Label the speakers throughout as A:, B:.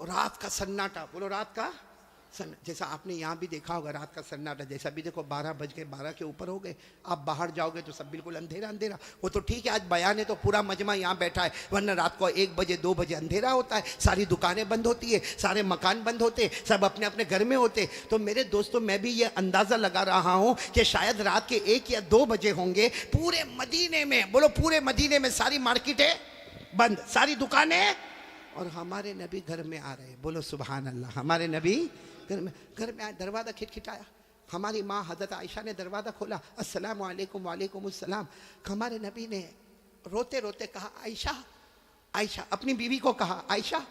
A: رات کا سناٹا، بولو رات کا جیسا آپ نے یہاں بھی دیکھا ہوگا رات کا سناٹا، جیسا بھی دیکھو 12 بج گئے، 12 کے اوپر ہو گئے، آپ باہر جاؤ گے تو سب بالکل اندھیرا اندھیرا. وہ تو ٹھیک ہے آج بیان ہے تو پورا مجمع یہاں بیٹھا ہے، ورنہ رات کو 1 بجے 2 بجے اندھیرا ہوتا ہے، ساری دکانیں بند ہوتی ہے، سارے مکان بند ہوتے، سب اپنے اپنے گھر میں ہوتے. تو میرے دوستوں میں بھی یہ اندازہ لگا رہا ہوں کہ شاید رات کے 1 یا 2 بجے ہوں گے، پورے مدینے میں، بولو پورے مدینے میں ساری مارکیٹیں بند، ساری دکانیں، اور ہمارے نبی گھر میں آ رہے. بولو سبحان اللہ. ہمارے نبی گھر میں آئے، دروازہ کھٹکھٹایا، ہماری ماں حضرت عائشہ نے دروازہ کھولا، السلام علیکم. وعلیکم السلام. ہمارے نبی نے روتے روتے کہا عائشہ، عائشہ اپنی بیوی کو کہا عائشہ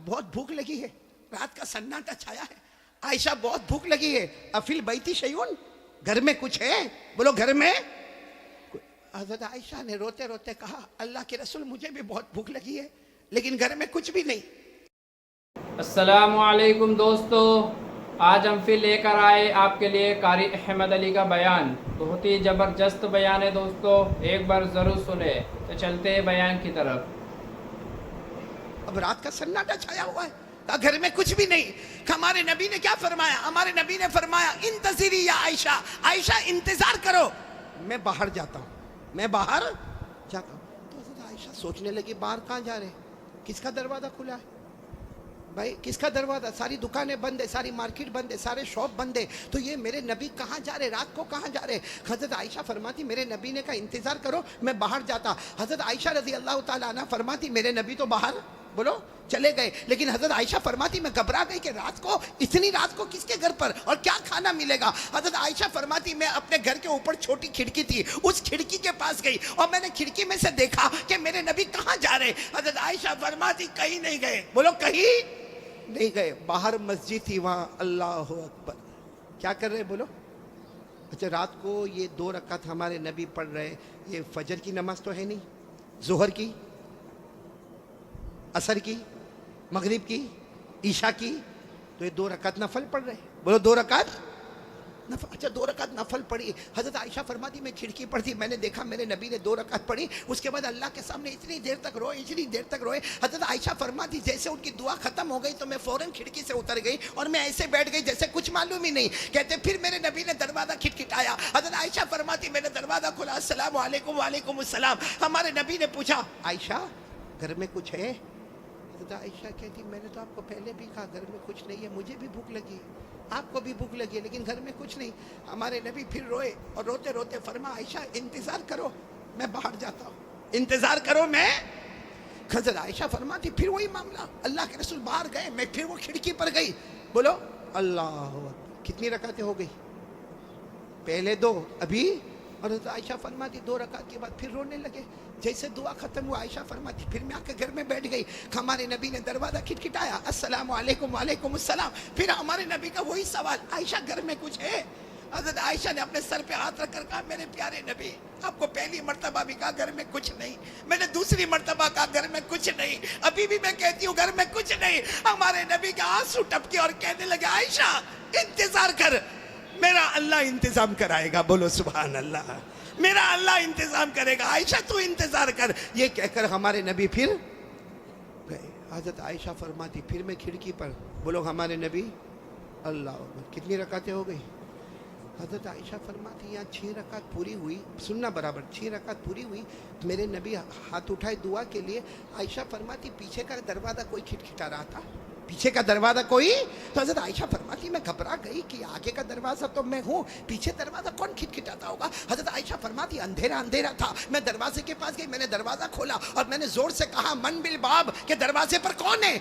A: بہت بھوک لگی ہے، رات کا سناٹا چھایا ہے، عائشہ بہت بھوک لگی ہے، افی البیت شیئن، گھر میں کچھ ہے؟ بولو گھر میں. حضرت عائشہ نے روتے روتے کہا اللہ کے رسول مجھے بھی بہت بھوک لگی ہے لیکن گھر میں کچھ بھی نہیں.
B: السلام علیکم دوستو، آج ہم پھر لے کر آئے آپ کے لیے قاری احمد علی کا بیان. بہت ہی زبردست بیان ہے دوستو، ایک بار ضرور سنیں. تو چلتے ہیں بیان کی طرف.
A: اب رات کا سناٹا چھایا ہوا ہے، کہا گھر میں کچھ بھی نہیں. ہمارے نبی نے کیا فرمایا؟ ہمارے نبی نے فرمایا انتظری یا عائشہ، عائشہ انتظار کرو، میں باہر جاتا ہوں، میں باہر جاتا ہوں. تو حضرت عائشہ سوچنے لگی باہر کہاں جا رہے ہیں، کس کا دروازہ کھلا ہے بھائی، کس کا دروازہ؟ ساری دکانیں بند ہے، ساری مارکیٹ بند ہے، سارے شاپ بند ہے، تو یہ میرے نبی کہاں جا رہے، رات کو کہاں جا رہے؟ حضرت عائشہ فرماتی میرے نبی نے کہا انتظار کرو میں باہر جاتا. حضرت عائشہ رضی اللہ تعالیٰ عنہ فرماتی میرے نبی تو باہر بولو چلے گئے، لیکن حضرت عائشہ فرماتی میں گھبرا گئی کہ رات کو، اتنی رات کو کس کے گھر پر اور کیا کھانا ملے گا. حضرت عائشہ فرماتی میں اپنے گھر کے اوپر چھوٹی کھڑکی تھی، اس کھڑکی کے پاس گئی اور میں نے کھڑکی میں سے دیکھا کہ میرے نبی کہاں جا رہے. حضرت عائشہ فرماتی کہیں نہیں گئے، بولو کہیں نہیں گئے، باہر مسجد تھی وہاں اللہ اکبر کیا کر رہے بولو. اچھا رات کو یہ 2 رکعت ہمارے نبی پڑھ رہے، یہ فجر کی نماز تو ہے نہیں، ظہر کی، عصر کی، مغرب کی، عشاء کی، تو یہ 2 رکعت نفل پڑھ رہے. بولو 2 رکعت نفل. اچھا 2 رکعت نفل پڑھی. حضرت عائشہ فرماتی میں کھڑکی پر تھی، میں نے دیکھا میرے نبی نے 2 رکعت پڑھی، اس کے بعد اللہ کے سامنے اتنی دیر تک روئے، اتنی دیر تک روئے. حضرت عائشہ فرماتی جیسے ان کی دعا ختم ہو گئی تو میں فوراً کھڑکی سے اتر گئی اور میں ایسے بیٹھ گئی جیسے کچھ معلوم ہی نہیں. کہتے پھر میرے نبی نے دروازہ کھٹکھٹایا. حضرت عائشہ فرماتی میں نے دروازہ کھولا، السلام علیکم. وعلیکم السلام. ہمارے نبی نے پوچھا عائشہ گھر میں کچھ ہے؟ حضرت عائشہ کہتی میں نے تو آپ کو پہلے بھی کہا گھر میں کچھ نہیں ہے، مجھے بھی بھوک لگی ہے، آپ کو بھی بھوک لگی ہے، لیکن گھر میں کچھ نہیں. ہمارے نبی پھر روئے اور روتے روتے فرما عائشہ انتظار کرو میں باہر جاتا ہوں، انتظار کرو میں. حضرت عائشہ فرماتی پھر وہی معاملہ، اللہ کے رسول باہر گئے، میں پھر وہ کھڑکی پر گئی. بولو اللہ اکبر. کتنی رکعتیں ہو گئی؟ پہلے 2 ابھی. اور حضرت عائشہ فرماتی 2 رکعت کے بعد پھر رونے لگے. جیسے دعا ختم ہوا عائشہ فرماتی پھر میں آ کے گھر میں بیٹھ گئی. ہمارے نبی نے دروازہ کھٹکھٹایا، السلام علیکم. وعلیکم السلام. پھر ہمارے نبی کا وہی سوال عائشہ گھر میں کچھ ہے؟ حضرت عائشہ نے اپنے سر پہ ہاتھ رکھ کر کہا میرے پیارے نبی آپ کو پہلی مرتبہ بھی کہا گھر میں کچھ نہیں، میں نے دوسری مرتبہ کہا گھر میں کچھ نہیں، ابھی بھی میں کہتی ہوں گھر میں کچھ نہیں. ہمارے نبی کے آنسو ٹپکے اور کہنے لگے عائشہ انتظار کر، میرا اللہ انتظام کرائے گا. بولو سبحان اللہ. میرا اللہ انتظام کرے گا، عائشہ تو انتظار کر. یہ کہہ کر ہمارے نبی پھر گئے. حضرت عائشہ فرماتی پھر میں کھڑکی پر، بولو ہمارے نبی اللہ اکبر. کتنی رکعتیں ہو گئی؟ حضرت عائشہ فرماتی یہاں 6 رکعت پوری ہوئی، سننا برابر، 6 رکعت پوری ہوئی. میرے نبی ہاتھ اٹھائے دعا کے لیے. عائشہ فرماتی پیچھے کا دروازہ کوئی کھٹکھٹا رہا تھا، پیچھے کا دروازہ کوئی. تو حضرت عائشہ فرماتی میں گھبرا گئی کہ آگے کا دروازہ تو میں ہوں، پیچھے دروازہ کون کھٹکھٹاتا ہوگا. حضرت عائشہ فرماتی اندھیرا اندھیرا تھا، میں دروازے کے پاس گئی، میں نے دروازہ کھولا اور میں نے زور سے کہا من بالباب کہ دروازے پر کون ہے؟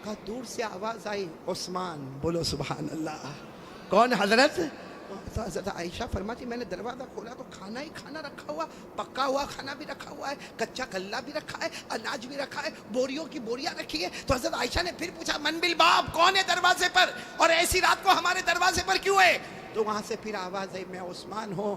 A: کہا دور سے آواز آئی عثمان. بولو سبحان اللہ. کون حضرت؟ تو حضرت عائشہ فرماتی میں نے دروازہ کھولا تو کھانا ہی کھانا رکھا ہوا، پکا ہوا کھانا بھی رکھا ہوا ہے، کچا غلہ بھی رکھا ہے، اناج بھی رکھا ہے، بوریوں کی بوریاں رکھی ہے. تو حضرت عائشہ نے پھر پوچھا من بالباب کون ہے دروازے پر، اور ایسی رات کو ہمارے دروازے پر کیوں ہے؟ تو وہاں سے پھر آواز آئی میں عثمان ہوں.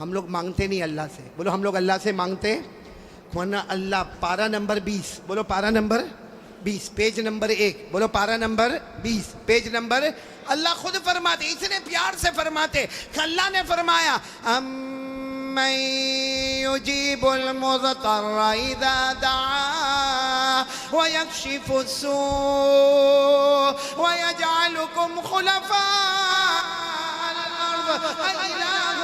A: ہم لوگ مانگتے نہیں اللہ سے. بولو ہم لوگ اللہ سے مانگتے ورنہ اللہ. پارہ نمبر 20. بولو پارہ نمبر 20 پیج نمبر 1. بولو پارہ نمبر 20 پیج نمبر. اللہ خود فرماتے, اتنے پیار سے فرماتے کہ اللہ نے فرمایا من يجيب المضطر إذا دعاه ويكشف السوء ويجعلكم خلفاء الأرض أإله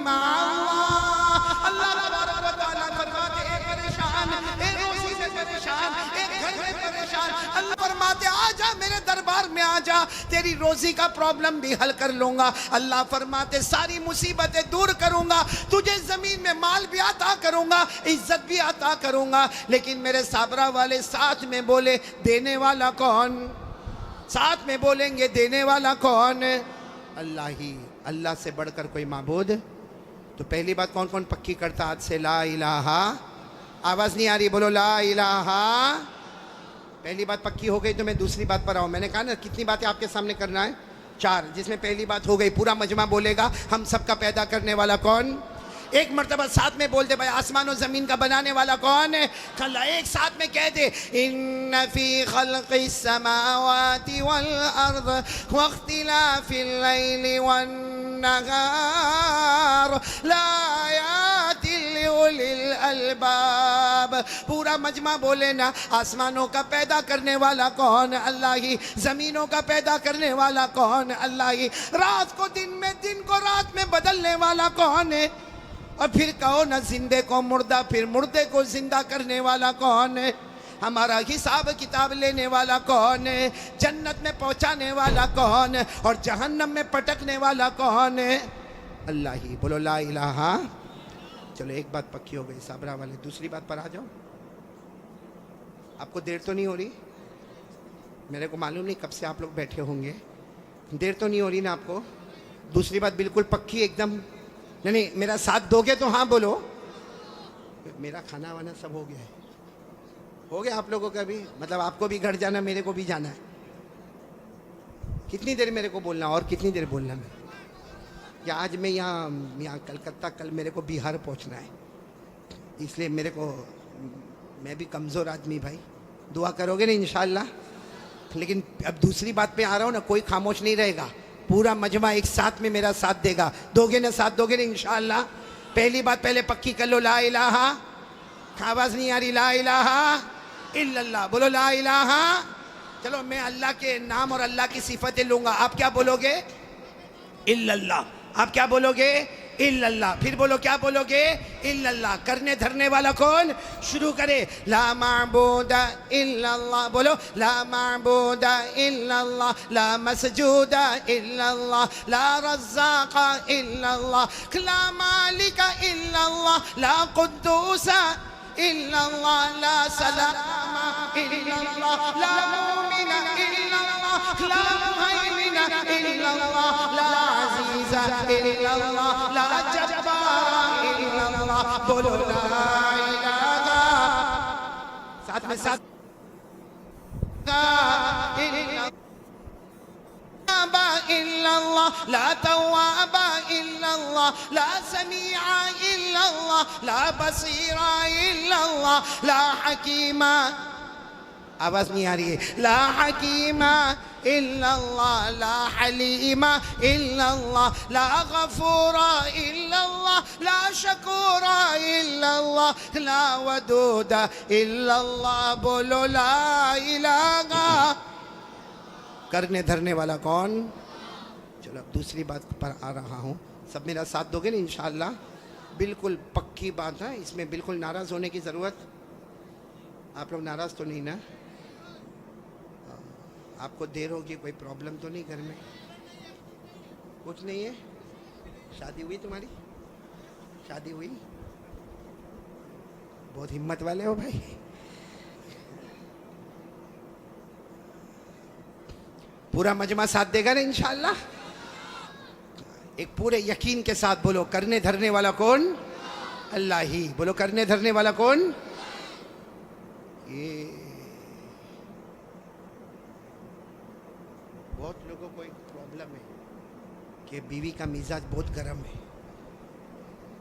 A: مع الله. اللہ تبارک و تعالیٰ فرماتے ایک پریشان, ایک روزی سے پریشان, ایک گھر میں پریشان, اللہ فرماتے آ جا میرے دربار میں آ جا, تیری روزی کا پرابلم بھی حل کر لوں گا. اللہ فرماتے ساری مصیبتیں دور کروں گا, تجھے زمین میں مال بھی عطا کروں گا, عزت بھی عطا کروں گا. لیکن میرے صابرہ والے ساتھ میں بولے دینے والا کون؟ ساتھ میں بولیں گے دینے والا کون؟ اللہ ہی. اللہ سے بڑھ کر کوئی معبود. تو پہلی بات کون کون پکی کرتا آج سے؟ لا الہ. آواز نہیں آ رہی, بولو لا الہ. پہلی بات پکی ہو گئی تو میں دوسری بات پر آؤں. میں نے کہا نا کتنی باتیں آپ کے سامنے کرنا ہے؟ 4, جس میں پہلی بات ہو گئی پورا مجمع بولے گا ہم سب کا پیدا کرنے والا کون. ایک مرتبہ ساتھ میں بول دے بھائی آسمان و زمین کا بنانے والا کون ہے؟ اللہ ایک ساتھ میں کہہ دے ان فی خلق السماوات والارض واختلاف اللیل والنہار لآیات لأولی الالباب. پورا مجمع بولے نا آسمانوں کا پیدا کرنے والا کون؟ اللہ ہی. زمینوں کا پیدا کرنے والا کون؟ اللہ ہی. رات کو دن میں, دن کو رات میں بدلنے والا کون ہے؟ اور پھر کہو نا زندے کو مردہ, پھر مردے کو زندہ کرنے والا کون ہے؟ ہمارا حساب کتاب لینے والا کون ہے؟ جنت میں پہنچانے والا کون ہے اور جہنم میں پٹکنے والا کون ہے؟ اللہ ہی. بولو لا الہ. چلو ایک بات پکی ہو گئی صابرہ والے. دوسری بات پر آ جاؤ. آپ کو دیر تو نہیں ہو رہی؟ میرے کو معلوم نہیں کب سے آپ لوگ بیٹھے ہوں گے. دیر تو نہیں ہو رہی نا آپ کو؟ دوسری بات بالکل پکی ایک دم. نہیں میرا ساتھ دو گے تو ہاں بولو. میرا کھانا وانا سب ہو گیا ہے. ہو گیا آپ لوگوں کا بھی؟ مطلب آپ کو بھی گھر جانا, میرے کو بھی جانا ہے. کتنی دیر میرے کو بولنا اور کتنی دیر بولنا میں؟ یا آج میں یہاں کلکتہ, کل میرے کو بہار پہنچنا ہے, اس لیے میرے کو, میں بھی کمزور آدمی بھائی. دعا کرو گے نا انشاءاللہ. لیکن اب دوسری بات پہ آ رہا ہوں نا, کوئی خاموش نہیں رہے گا. پورا مجمع ایک ساتھ میں میرا ساتھ دے گا. دو گے نا ساتھ, دو گے نا انشاءاللہ. پہلی بات پہلے پکی کر لو لا الہ. آواز نہیں آ رہی. لا الہ الا اللہ. بولو لا الہ. چلو میں اللہ کے نام اور اللہ کی صفتیں لوں گا. آپ کیا بولو گے؟ الا اللہ. آپ کیا بولو گے؟ الا اللہ. پھر بولو کیا بولو گے؟ الا اللہ. کرنے دھرنے والا کون؟ شروع کرے. لا معبود الا اللہ. بولو لا معبود الا اللہ, لا مسجود الا اللہ, لا رزاق الا اللہ, لا مالک الا اللہ, لا قدوس الا اللہ, لا سلام الا اللہ, لا مومن الا اللہ, لا مہیمن الا اللہ, لا عزیز الا اللہ, لا جبار الا اللہ. بولو لا الہ. ساتھ میں ساتھ. إلا الله, لا تواب إلا الله, لا سميع إلا الله, لا بصير إلا الله, لا حكيم. آواز نہیں آ رہی ہے. لا حكيم إلا الله, لا حليم إلا الله, لا غفور إلا الله, لا شكور إلا الله, لا ودود إلا الله. بولو لا إله. کرنے دھرنے والا کون؟ چلو اب دوسری بات پر آ رہا ہوں. سب میرا ساتھ دو گے نا انشاءاللہ؟ بالکل پکی بات ہے, اس میں بالکل ناراض ہونے کی ضرورت. آپ لوگ ناراض تو نہیں نا؟ آپ کو دیر ہوگی, کوئی پرابلم تو نہیں گھر میں؟ کچھ نہیں ہے؟ شادی ہوئی تمہاری؟ شادی ہوئی؟ بہت ہمت والے ہو بھائی. پورا مجمع ساتھ دے گا نا انشاءاللہ؟ ایک پورے یقین کے ساتھ بولو کرنے دھرنے والا کون؟ اللہ ہی. بولو کرنے دھرنے والا کون؟ یہ بہت لوگوں کو ایک پرابلم ہے کہ بیوی کا مزاج بہت گرم ہے.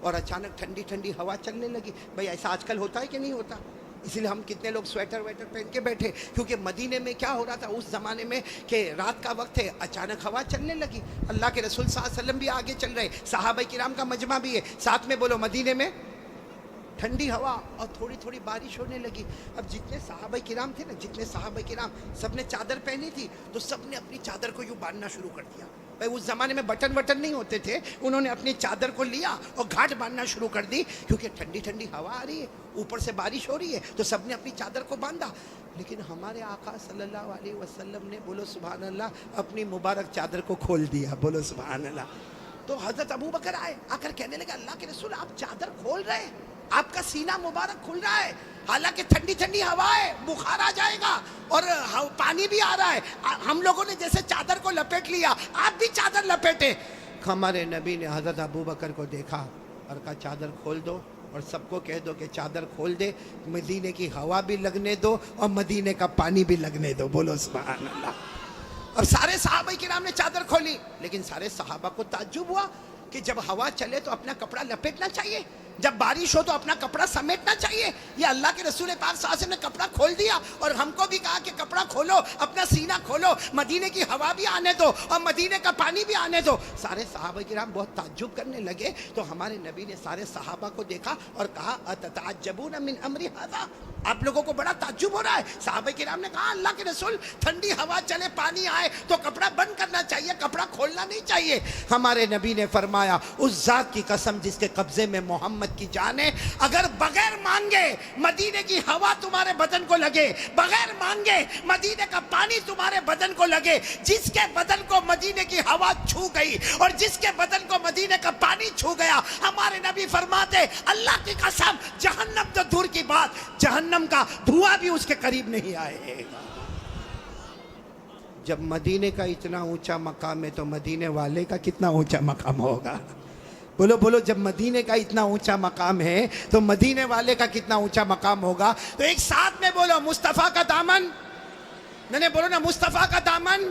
A: اور اچانک ٹھنڈی ٹھنڈی ہوا چلنے لگی. بھائی ایسا آج کل ہوتا ہے کہ نہیں ہوتا؟ اسی لیے ہم کتنے لوگ سویٹر ویٹر پہن کے بیٹھے, کیونکہ مدینے میں کیا ہو رہا تھا اس زمانے میں کہ رات کا وقت ہے, اچانک ہوا چلنے لگی. اللہ کے رسول صلی اللہ علیہ وسلم بھی آگے چل رہے, صحابہ کرام کا مجمع بھی ہے ساتھ میں. بولو مدینے میں ٹھنڈی ہوا اور تھوڑی تھوڑی بارش ہونے لگی. اب جتنے صحابہ کرام تھے نا, جتنے صحابہ کرام سب نے چادر پہنی تھی, تو سب نے اپنی چادر کو یوں باندھنا شروع کر دیا. بھائی اس زمانے میں بٹن وٹن نہیں ہوتے تھے, انہوں نے اپنی چادر کو لیا اور گھاٹ باندھنا شروع کر دی, کیونکہ ٹھنڈی ٹھنڈی ہوا آ رہی ہے, اوپر سے بارش ہو رہی ہے, تو سب نے اپنی چادر کو باندھا. لیکن ہمارے آقا صلی اللہ علیہ وسلم نے, بولو سبحان اللہ, اپنی مبارک چادر کو کھول دیا. بولو سبحان اللہ. تو حضرت ابو بکر آئے, آ کر کہنے لگے اللہ کے رسول آپ چادر کھول رہے ہیں, آپ کا سینہ مبارک کھل رہا ہے, حالانکہ ٹھنڈی ٹھنڈی ہوا ہے, بخار آ جائے گا اور پانی بھی آ رہا ہے, ہم لوگوں نے جیسے چادر کو لپیٹ لیا, آپ بھی چادر لپیٹے. ہمارے نبی نے حضرت ابو بکر کو دیکھا اور کہا چادر کھول دو, اور سب کو کہہ دو کہ چادر کھول دے, مدینے کی ہوا بھی لگنے دو اور مدینے کا پانی بھی لگنے دو. بولو سبحان اللہ. اور سارے صحابہ کرام نے چادر کھولی, لیکن سارے صحابہ کو تعجب ہوا کہ جب ہوا چلے تو اپنا کپڑا لپیٹنا چاہیے, جب بارش ہو تو اپنا کپڑا سمیٹنا چاہیے. یہ اللہ کے رسول پاک صلی اللہ علیہ وسلم نے کپڑا کھول دیا اور ہم کو بھی کہا کہ کپڑا کھولو, اپنا سینہ کھولو, مدینے کی ہوا بھی آنے دو اور مدینے کا پانی بھی آنے دو. سارے صحابہ کرام بہت تعجب کرنے لگے. تو ہمارے نبی نے سارے صحابہ کو دیکھا اور کہا اتتعجبون من امر ھذا, آپ لوگوں کو بڑا تعجب ہو رہا ہے. صحابہ کرام نے کہا اللہ کے رسول ٹھنڈی ہوا چلے, پانی آئے تو کپڑا بند کرنا چاہیے, کپڑا کھولنا نہیں چاہیے. ہمارے نبی نے فرمایا اس ذات کی قسم جس کے قبضے میں محمد کی جان ہے, اگر بغیر مانگے مدینے کی ہوا تمہارے بدن کو لگے, بغیر مانگے مدینے کا پانی تمہارے بدن کو لگے, جس کے بدن کو مدینے کی ہوا چھو گئی اور جس کے بدن کو مدینے کا پانی چھو گیا, ہمارے نبی فرماتے اللہ کی قسم جہنم تو دور کی بات, جہنم کا دھواں بھی اس کے قریب نہیں آئے گا. جب مدینے کا اتنا اونچا مقام ہے تو مدینے والے کا کتنا اونچا مقام ہوگا. بولو بولو, جب مدینے کا اتنا اونچا مقام ہے تو مدینے والے کا کتنا اونچا مقام ہوگا. تو ایک ساتھ میں بولو مصطفیٰ کا دامن, میں نے بولو نا مصطفیٰ کا دامن.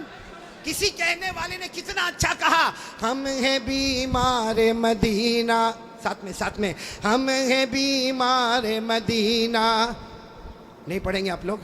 A: کسی کہنے والے نے کتنا اچھا کہا, ہم ہیں بیمار مدینہ, ساتھ میں ہم ہیں بیمار مدینہ. نہیں پڑھیں گے آپ لوگ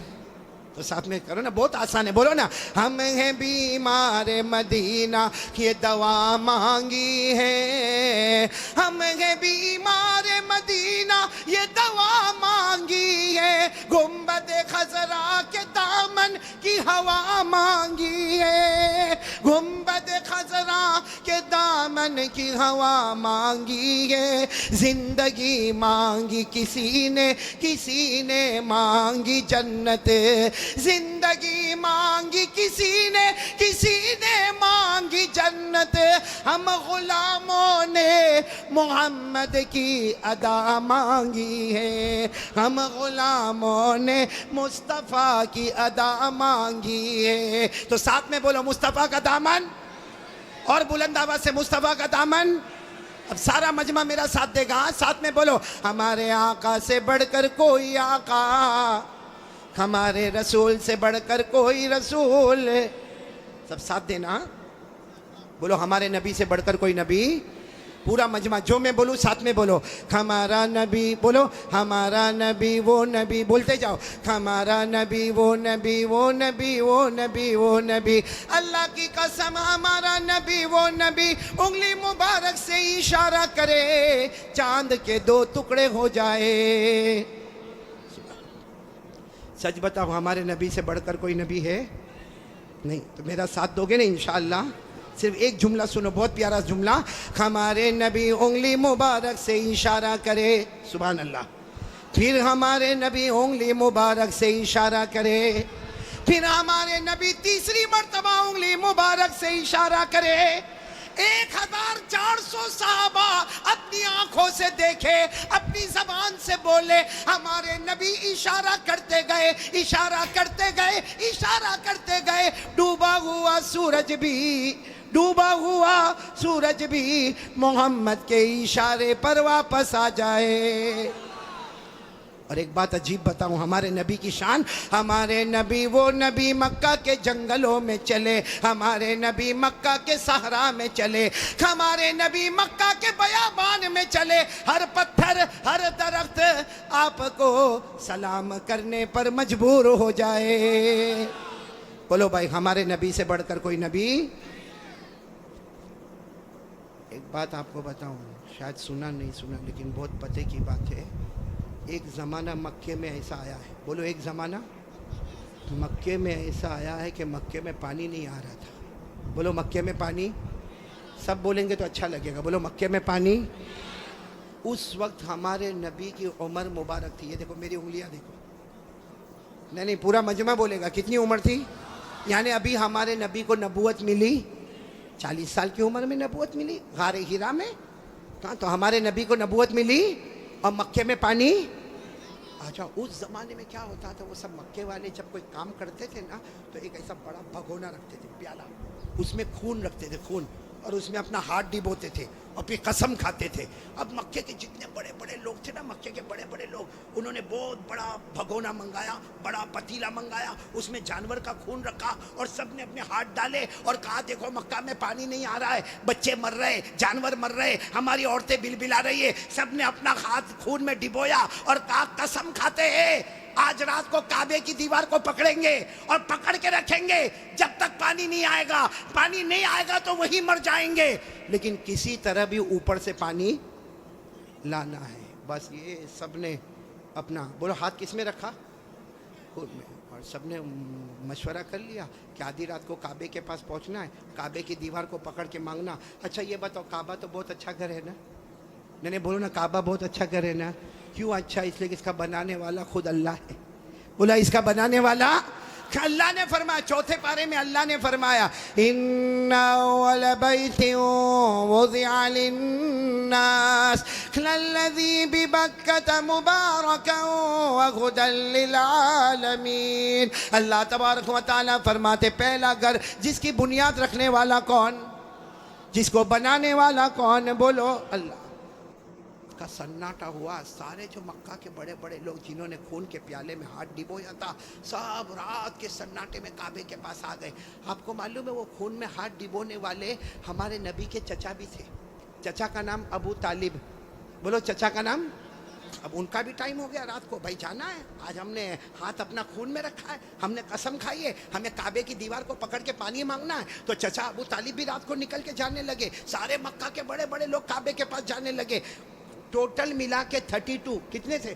A: تو ساتھ میں کرو نا, بہت آسان ہے. بولو نا ہم ہیں بیمار مدینہ یہ دوا مانگی ہے, ہم ہیں بیمار مدینہ یہ دوا مانگی ہے, گنبد خضرا کے دامن کی ہوا مانگی ہے, گنبد خضرا کے دامن کی ہوا مانگی ہے. زندگی مانگی کسی نے مانگی جنت, زندگی مانگی کسی نے مانگی جنت. ہم غلاموں نے محمد کی ادا مانگی ہے, ہم غلاموں نے مصطفیٰ کی ادا مانگی ہے. تو ساتھ میں بولو مصطفیٰ کا دامن, اور بلند آواز سے مصطفیٰ کا دامن. اب سارا مجمع میرا ساتھ دے گا, ساتھ میں بولو ہمارے آقا سے بڑھ کر کوئی آقا, ہمارے رسول سے بڑھ کر کوئی رسول. سب ساتھ دینا, بولو ہمارے نبی سے بڑھ کر کوئی نبی. پورا مجمع جو میں بولوں ساتھ میں بولو ہمارا نبی, بولو ہمارا نبی وہ نبی, بولتے جاؤ ہمارا نبی وہ نبی وہ نبی وہ نبی وہ نبی. اللہ کی قسم ہمارا نبی وہ نبی, انگلی مبارک سے اشارہ کرے چاند کے 2 ٹکڑے ہو جائے. سچ بتاؤ ہمارے نبی سے بڑھ کر کوئی نبی ہے نہیں؟ تو میرا ساتھ دو گے نا انشاءاللہ. صرف ایک جملہ سنو, بہت پیارا جملہ, ہمارے نبی انگلی مبارک سے اشارہ کرے, سبحان اللہ. پھر ہمارے نبی انگلی مبارک سے اشارہ کرے, پھر ہمارے نبی تیسری مرتبہ انگلی مبارک سے اشارہ کرے. 1400 صحابہ اپنی آنکھوں سے دیکھے, اپنی زبان سے بولے, ہمارے نبی اشارہ کرتے گئے, اشارہ کرتے گئے, اشارہ کرتے گئے. ڈوبا ہوا سورج بھی محمد کے اشارے پر واپس آ جائے. اور ایک بات عجیب بتاؤں ہمارے نبی کی شان، ہمارے نبی وہ نبی مکہ کے جنگلوں میں چلے، ہمارے نبی مکہ کے صحرا میں چلے، ہمارے نبی مکہ کے بیابان میں چلے، ہر پتھر ہر درخت آپ کو سلام کرنے پر مجبور ہو جائے۔ بولو بھائی ہمارے نبی سے بڑھ کر کوئی نبی۔ ایک بات آپ کو بتاؤں، شاید سنا نہیں سنا لیکن بہت پتے کی بات ہے، ایک زمانہ مکے میں ایسا آیا ہے، بولو ایک زمانہ مکے میں ایسا آیا ہے کہ مکے میں پانی نہیں آ رہا تھا۔ بولو مکے میں پانی، سب بولیں گے تو اچھا لگے گا، بولو مکے میں پانی۔ اس وقت ہمارے نبی کی عمر مبارک تھی، یہ دیکھو میری انگلیاں دیکھو، نہیں پورا مجمع بولے گا، کتنی عمر تھی؟ یعنی ابھی ہمارے نبی کو نبوت ملی 40 سال کی عمر میں نبوت ملی غار ہیرا میں، تو ہمارے نبی کو نبوت ملی اور مکے میں پانی۔ اچھا اس زمانے میں کیا ہوتا تھا، وہ سب مکے والے جب کوئی کام کرتے تھے نا تو ایک ایسا بڑا بھگونا رکھتے تھے، پیالہ، اس میں خون رکھتے تھے، خون، اور اس میں اپنا ہاتھ ڈبوتے تھے اور پھر قسم کھاتے تھے۔ اب مکے کے جتنے بڑے بڑے لوگ تھے نا، مکے کے بڑے بڑے لوگ، انہوں نے بہت بڑا بھگونا منگایا، بڑا پتیلا منگایا، اس میں جانور کا خون رکھا اور سب نے اپنے ہاتھ ڈالے اور کہا دیکھو مکہ میں پانی نہیں آ رہا ہے، بچے مر رہے، جانور مر رہے، ہماری عورتیں بلبلا رہی ہے، سب نے اپنا ہاتھ خون میں ڈبویا اور کہا قسم کھاتے ہیں آج رات کو کعبے کی دیوار کو پکڑیں گے اور پکڑ کے رکھیں گے جب تک پانی نہیں آئے گا، پانی نہیں آئے گا تو وہی مر جائیں گے، لیکن کسی طرح بھی اوپر سے پانی لانا ہے۔ بس یہ سب نے اپنا، بولو ہاتھ کس میں رکھا؟ خود میں، اور سب نے مشورہ کر لیا کہ آدھی رات کو کعبے کے پاس پہنچنا ہے، کعبے کی دیوار کو پکڑ کے مانگنا۔ اچھا یہ بتاؤ کعبہ تو بہت اچھا گھر ہے نا؟ نہیں بولو نا کعبہ بہت اچھا گھر ہے نا؟ کیوں اچھا؟ اس لیے کہ اس کا بنانے والا خود اللہ ہے۔ بولا اس کا بنانے والا اللہ نے فرمایا، چوتھے پارے میں اللہ نے فرمایا ان اول بیت وضع للناس للذی ببکۃ مبارکا وہدی للعالمین۔ اللہ تبارک و تعالیٰ فرماتے پہلا گھر جس کی بنیاد رکھنے والا کون، جس کو بنانے والا کون؟ بولو اللہ۔ کا سناٹا ہوا، سارے جو مکہ کے بڑے بڑے لوگ جنہوں نے خون کے پیالے میں ہاتھ ڈبویا تھا سب رات کے سناٹے میں کعبے کے پاس آ گئے۔ آپ کو معلوم ہے وہ خون میں ہاتھ ڈبونے والے ہمارے نبی کے چچا بھی تھے، چچا کا نام ابو طالب، بولو چچا کا نام۔ اب ان کا بھی ٹائم ہو گیا، رات کو بھائی جانا ہے، آج ہم نے ہاتھ اپنا خون میں رکھا ہے، ہم نے قسم کھائی ہے ہمیں کعبے کی دیوار کو پکڑ کے پانی مانگنا ہے۔ تو چچا ابو طالب بھی رات کو نکل کے جانے لگے، سارے مکہ کے بڑے بڑے لوگ کعبے کے پاس جانے لگے، ٹوٹل ملا کے 32 کتنے تھے؟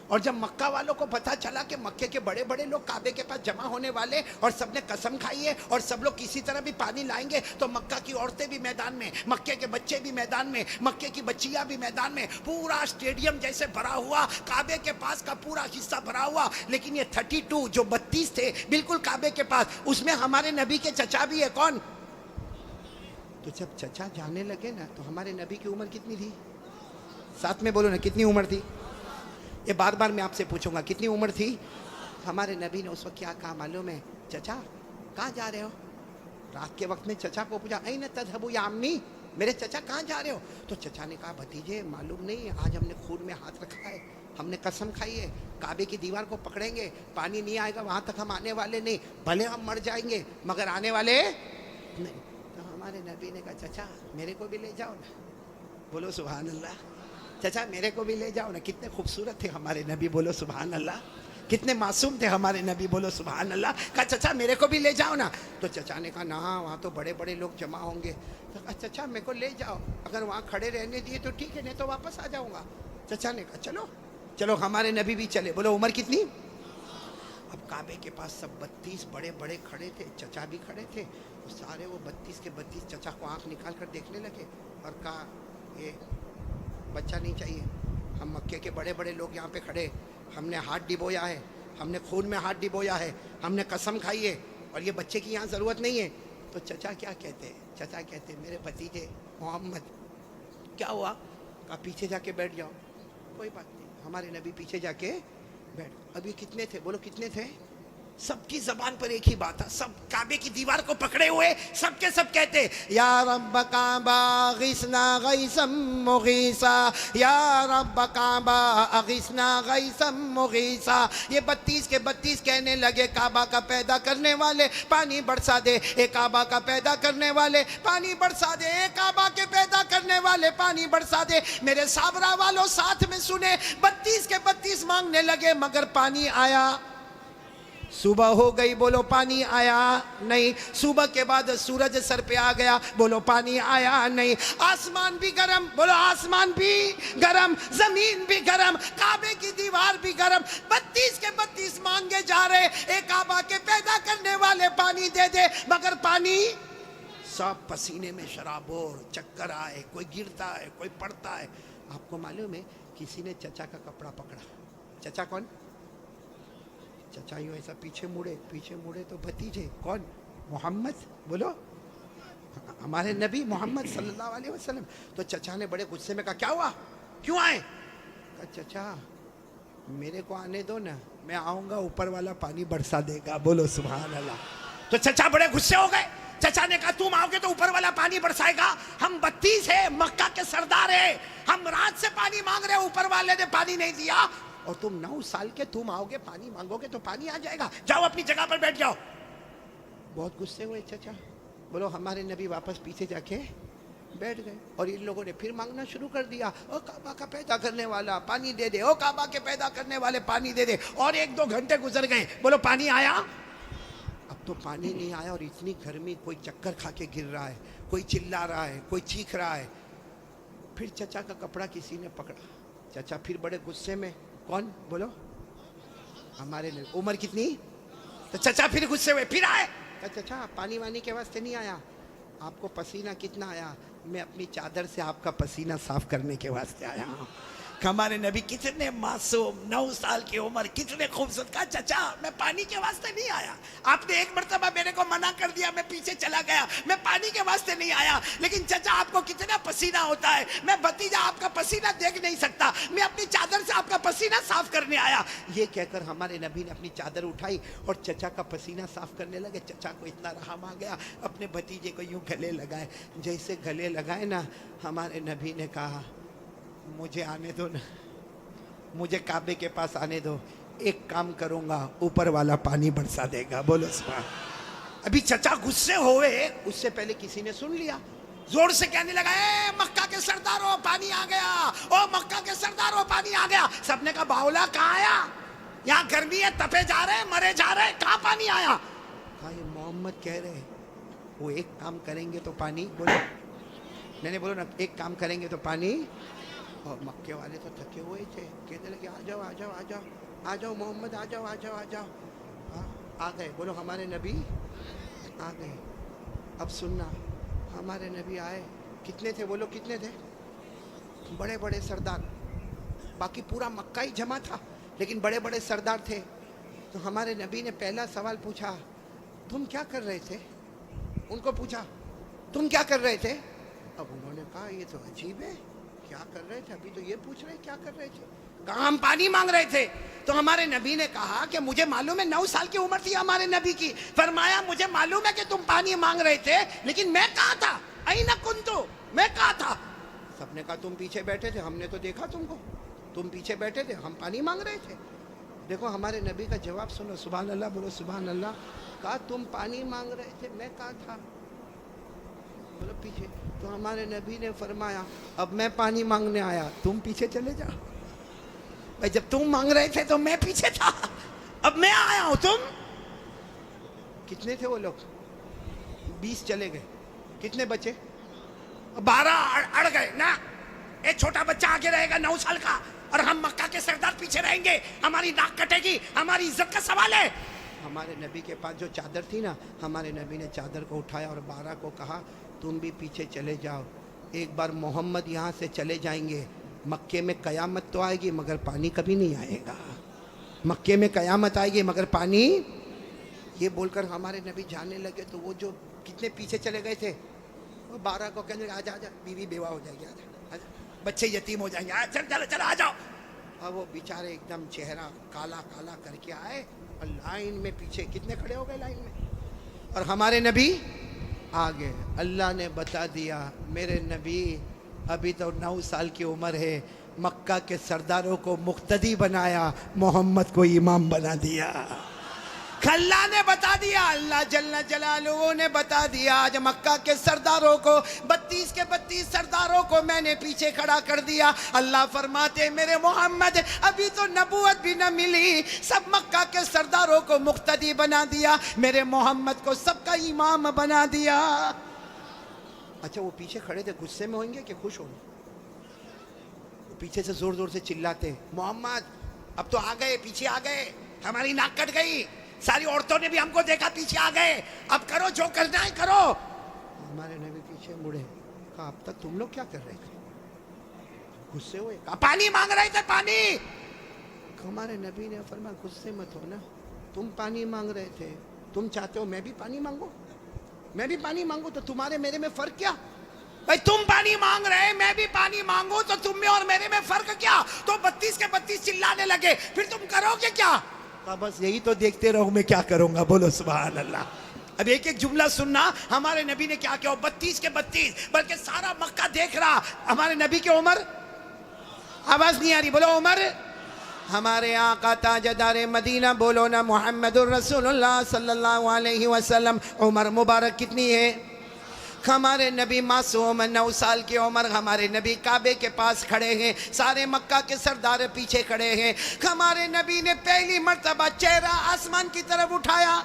A: اور جب مکہ والوں کو پتا چلا کہ مکے کے بڑے بڑے لوگ کعبے کے پاس جمع ہونے والے اور سب نے قسم کھائی ہے اور سب لوگ کسی طرح بھی پانی لائیں گے، تو مکہ کی عورتیں بھی میدان میں، مکے کے بچے بھی میدان میں، مکے کی بچیاں بھی میدان میں، پورا اسٹیڈیم جیسے بھرا ہوا، کعبے کے پاس کا پورا حصہ بھرا ہوا۔ لیکن یہ 32 جو 32 تھے بالکل کعبے کے پاس، اس میں ہمارے نبی کے چچا بھی ہے، کون؟ تو جب چچا جانے لگے نا تو ہمارے نبی کی عمر کتنی تھی؟ ساتھ میں بولو نا کتنی عمر تھی؟ یہ بار بار میں آپ سے پوچھوں گا کتنی عمر تھی؟ ہمارے نبی نے اس وقت کیا کہا معلوم ہے؟ چچا کہاں جا رہے ہو؟ رات کے وقت میں چچا کو پوچھا این تذهبوا یا امی، میرے چچا کہاں جا رہے ہو؟ تو چچا نے کہا بھتیجے معلوم نہیں، آج ہم نے خون میں ہاتھ رکھا ہے، ہم نے قسم کھائی ہے کعبے کی دیوار کو پکڑیں گے، پانی نہیں آئے گا وہاں تک ہم آنے والے نہیں، بھلے ہم مر جائیں گے مگر آنے والے نہیں۔ تو ہمارے نبی نے کہا چچا میرے کو بھی لے جاؤ نا، بولو سبحان اللہ، چچا میرے کو بھی لے جاؤ نا۔ کتنے خوبصورت تھے ہمارے نبی، بولو سبحان اللہ، کتنے معصوم تھے ہمارے نبی، بولو سبحان اللہ۔ کہا چچا میرے کو بھی لے جاؤ نا۔ تو چچا نے کہا نہ وہاں تو بڑے بڑے لوگ جمع ہوں گے۔ تو کہا چچا میرے کو لے جاؤ، اگر وہاں کھڑے رہنے دیے تو ٹھیک ہے نہیں تو واپس آ جاؤں گا۔ چچا نے کہا چلو چلو، ہمارے نبی بھی چلے، بولو عمر کتنی؟ اب کعبے کے پاس سب 32 بڑے بڑے کھڑے تھے، چچا بھی کھڑے تھے، سارے وہ 32 کے 32 چچا کو آنکھ نکال کر دیکھنے لگے اور کہا یہ بچہ نہیں چاہیے، ہم مکے کے بڑے بڑے لوگ یہاں پہ کھڑے، ہم نے ہاتھ ڈبویا ہے، ہم نے خون میں ہاتھ ڈبویا ہے، ہم نے قسم کھائی ہے اور یہ بچے کی یہاں ضرورت نہیں ہے۔ تو چچا کیا کہتے ہیں؟ چچا کہتے ہیں میرے بھتیجے محمد کیا ہوا؟ کہا پیچھے جا کے بیٹھ جاؤ۔ کوئی بات نہیں، ہمارے نبی پیچھے جا کے بیٹھ۔ اب یہ کتنے تھے؟ بولو کتنے تھے؟ سب کی زبان پر ایک ہی بات ہے, سب کعبے کی دیوار کو پکڑے ہوئے سب کے سب کہتے یا رب کعبہ اغثنا غیثا مغیثا, یا رب کعبہ اغثنا غیثا مغیثا. یہ 32 کے 32 کہنے لگے کعبہ کا پیدا کرنے والے پانی برسا دے, اے کعبہ کا پیدا کرنے والے پانی برسا دے, اے کعبہ کے پیدا کرنے والے پانی برسا دے. میرے صابرہ والوں ساتھ میں سنے, 32 کے 32 مانگنے لگے مگر پانی آیا. صبح ہو گئی, بولو پانی آیا نہیں. صبح کے بعد سورج سر پہ آ گیا, بولو پانی آیا نہیں. آسمان بھی گرم, بولو آسمان بھی گرم, زمین بھی گرم, کعبے کی دیوار بھی گرم. 32 کے 32 مانگے جا رہے, اے کعبہ کے پیدا کرنے والے پانی دے دے, مگر پانی سب پسینے میں شرابور, چکر آئے, کوئی گرتا ہے کوئی پڑتا ہے. آپ کو معلوم ہے کسی نے چچا کا کپڑا پکڑا. چچا کون؟ چچا یوں ایسا پیچھے مڑے تو بھتیجے کون؟ محمد, بولو ہمارے نبی محمد صلی اللہ علیہ وسلم. تو چچا نے بڑے غصے میں کہا کیا ہوا, کیوں آئے؟ کہا چچا میرے کو آنے دو نا, میں آؤں گا اوپر والا پانی برسا دے گا. بولو سبحان اللہ. تو چچا بڑے غصے ہو گئے. چچا نے کہا تم آؤ گے تو اوپر والا پانی برسائے گا؟ ہم 32 ہیں, مکہ کے سردار ہیں, ہم رات سے پانی مانگ رہے, اوپر والے نے پانی نہیں دیا, اور تم 9 سال کے تم آؤ گے پانی مانگو گے تو پانی آ جائے گا, جاؤ اپنی جگہ پر بیٹھ جاؤ. بہت غصے ہوئے چچا. بولو ہمارے نبی واپس پیچھے جا کے بیٹھ گئے, اور ان لوگوں نے پھر مانگنا شروع کر دیا, او کعبہ کا پیدا کرنے والا پانی دے دے, او کعبہ کے پیدا کرنے والے پانی دے دے. اور 1-2 گھنٹے گزر گئے, بولو پانی آیا؟ اب تو پانی نہیں آیا, اور اتنی گرمی, کوئی چکر کھا کے گر رہا ہے, کوئی چلا رہا ہے, کوئی چیخ رہا ہے. پھر چچا کا کپڑا کسی نے پکڑا. چچا پھر بڑے غصے میں, کون؟ بولو ہمارے لیے. عمر کتنی؟ تو چچا پھر غصے ہوئے, پھر آئے. چچا پانی وانی کے واسطے نہیں آیا, آپ کو پسینہ کتنا آیا؟ میں اپنی چادر سے آپ کا پسینہ صاف کرنے کے واسطے آیا ہوں. ہمارے نبی کتنے معصوم, 9 سال کی عمر, کتنے خوبصورت. کہا چچا میں پانی کے واسطے نہیں آیا, آپ نے ایک مرتبہ میرے کو منع کر دیا, میں پیچھے چلا گیا, میں پانی کے واسطے نہیں آیا. لیکن چچا آپ کو کتنا پسینہ ہوتا ہے, میں بھتیجا آپ کا پسینہ دیکھ نہیں سکتا, میں اپنی چادر سے آپ کا پسینہ صاف کرنے آیا. یہ کہہ کر ہمارے نبی نے اپنی چادر اٹھائی اور چچا کا پسینہ صاف کرنے لگے. چچا کو اتنا رحم آ گیا, اپنے بھتیجے کو یوں گلے لگائے. جیسے گلے لگائے نا, ہمارے نبی نے کہا مجھے آنے دو نا, مجھے کعبے کے پاس آنے دو, ایک کام کروں گا, اوپر والا پانی برسا دے گا. بولو سبحان. ابھی چچا غصے ہوئے, اس سے پہلے کسی نے سن لیا, زور سے کہنے لگا اے مکہ کے سرداروں پانی آ گیا, او مکہ کے سرداروں پانی آ گیا. سب نے کہا باولا کہاں آیا, یہاں گرمی ہے, تپے جا رہے, مرے جا رہے, کہاں پانی آیا؟ کہا یہ محمد کہہ رہے وہ ایک کام کریں گے تو پانی. بولو نہیں بولو نا, ایک کام کریں گے تو پانی. اور مکے والے تو تھکے ہوئے تھے, کہنے لگے آ جاؤ آ جاؤ آ جاؤ آ جاؤ محمد, آ جاؤ آ جاؤ آ جاؤ. آ گئے. بولو ہمارے نبی آ گئے. اب سننا, ہمارے نبی آئے, کتنے تھے بولو کتنے تھے؟ بڑے بڑے سردار, باقی پورا مکہ ہی جمع تھا لیکن بڑے بڑے سردار تھے. تو ہمارے نبی نے پہلا سوال پوچھا, تم کیا کر رہے تھے؟ ان کو پوچھا تم کیا کر رہے تھے؟ اب انہوں نے کہا یہ تو عجیب ہے, کیا کر رہے تھے, ابھی تو یہ پوچھ رہے کیا کر رہے تھے. کہا ہم پانی مانگ رہے تھے. تو ہمارے نبی نے کہا کہ مجھے معلوم ہے 9 سال کی عمر تھی ہمارے نبی کی. فرمایا مجھے معلوم ہے کہ تم پانی مانگ رہے تھے, لیکن میں کہاں تھا؟ اینا کنتو, میں کہاں تھا؟ سب نے کہا تم پیچھے بیٹھے تھے, ہم نے تو دیکھا تم کو, تم پیچھے بیٹھے تھے, ہم پانی مانگ رہے تھے. دیکھو ہمارے نبی کا جواب سنو, سبحان اللہ, بولو سبحان اللہ. کہا تم پانی مانگ رہے تھے, میں کہاں تھا؟ بولو پیچھے. تو ہمارے نبی نے فرمایا اب میں پانی مانگنے آیا, تم پیچھے چلے جاؤ. بھائی جب تم مانگ رہے تھے تو میں پیچھے تھا, اب میں آیا ہوں. تم کتنے تھے وہ لوگ؟ 20 چلے گئے, کتنے بچے؟ 12 اڑ گئے نا. ایک چھوٹا بچہ آگے رہے گا 9 سال کا, اور ہم مکہ کے سردار پیچھے رہیں گے, ہماری ناک کٹے گی, ہماری عزت کا سوال ہے. ہمارے نبی کے پاس جو چادر تھی نا, ہمارے نبی نے چادر کو اٹھایا اور 12 کو کہا تم بھی پیچھے چلے جاؤ. ایک بار محمد یہاں سے چلے جائیں گے, مکے میں قیامت تو آئے گی مگر پانی کبھی نہیں آئے گا. مکے میں قیامت آئے گی مگر پانی. یہ بول کر ہمارے نبی جانے لگے. تو وہ جو کتنے پیچھے چلے گئے تھے, وہ 12 کو کہنے لگے آجا آجا, بیوی بیوہ ہو جائے گی, آجا, بچے یتیم ہو جائیں گے, چل چل چل آ جاؤ. اور وہ بیچارے ایک دم چہرہ کالا کالا کر کے آئے, اور لائن میں پیچھے کتنے کھڑے ہو گئے لائن میں, اور ہمارے نبی آگے. اللہ نے بتا دیا میرے نبی ابھی تو 9 سال کی عمر ہے, مکہ کے سرداروں کو مقتدی بنایا, محمد کو امام بنا دیا. اللہ نے بتا دیا, اللہ جل جلالہ نے بتا دیا, آج مکہ کے سرداروں کو 32 کے 32 سرداروں کو میں نے پیچھے کھڑا کر دیا. اللہ فرماتے میرے محمد ابھی تو نبوت بھی نہ ملی, سب مکہ کے سرداروں کو مقتدی بنا دیا, میرے محمد کو سب کا امام بنا دیا. اچھا وہ پیچھے کھڑے تھے غصے میں ہوئیں گے کہ خوش ہوں گے؟ پیچھے سے زور زور سے چلاتے محمد اب تو آ گئے, پیچھے آ گئے, ہماری ناک کٹ گئی, ساری عورتوں نے بھی ہم کو دیکھا پیچھے آ گئے, اب کرو جو کرنا ہے کرو. ہمارے نبی پیچھے مڑے, کہا اب تک تم لوگ کیا کر رہے تھے؟ غصے ہوئے, کہا پانی مانگ رہے تھے پانی. ہمارے نبی نے فرمایا غصے مت ہو نا, تم پانی مانگ رہے تھے, تم چاہتے ہو میں بھی پانی مانگوں, میں بھی پانی مانگوں, تو تمہارے میرے میں فرق کیا؟ بھائی تم پانی مانگ رہے, میں بھی پانی مانگوں, تو تم میں اور میرے میں فرق کیا؟ تو 32 کے 32 چلانے لگے, پھر تم کرو گے کیا؟ بس یہی تو دیکھتے رہو, میں کیا کروں گا, بولو سبحان اللہ. اب ایک ایک جملہ سننا, ہمارے نبی نے کیا کیا, 32 کے 32, بلکہ سارا مکہ دیکھ رہا. ہمارے نبی کی عمر, آواز نہیں آ رہی, بولو عمر. ہمارے آقا تاجدار مدینہ, بولو نا محمد الرسول اللہ صلی اللہ علیہ وسلم, عمر مبارک کتنی ہے؟ ہمارے نبی معصوم 9 سال کی عمر, ہمارے نبی کعبے کے پاس کھڑے ہیں, سارے مکہ کے سردار پیچھے کھڑے ہیں. ہمارے نبی نے پہلی مرتبہ چہرہ آسمان کی طرف اٹھایا.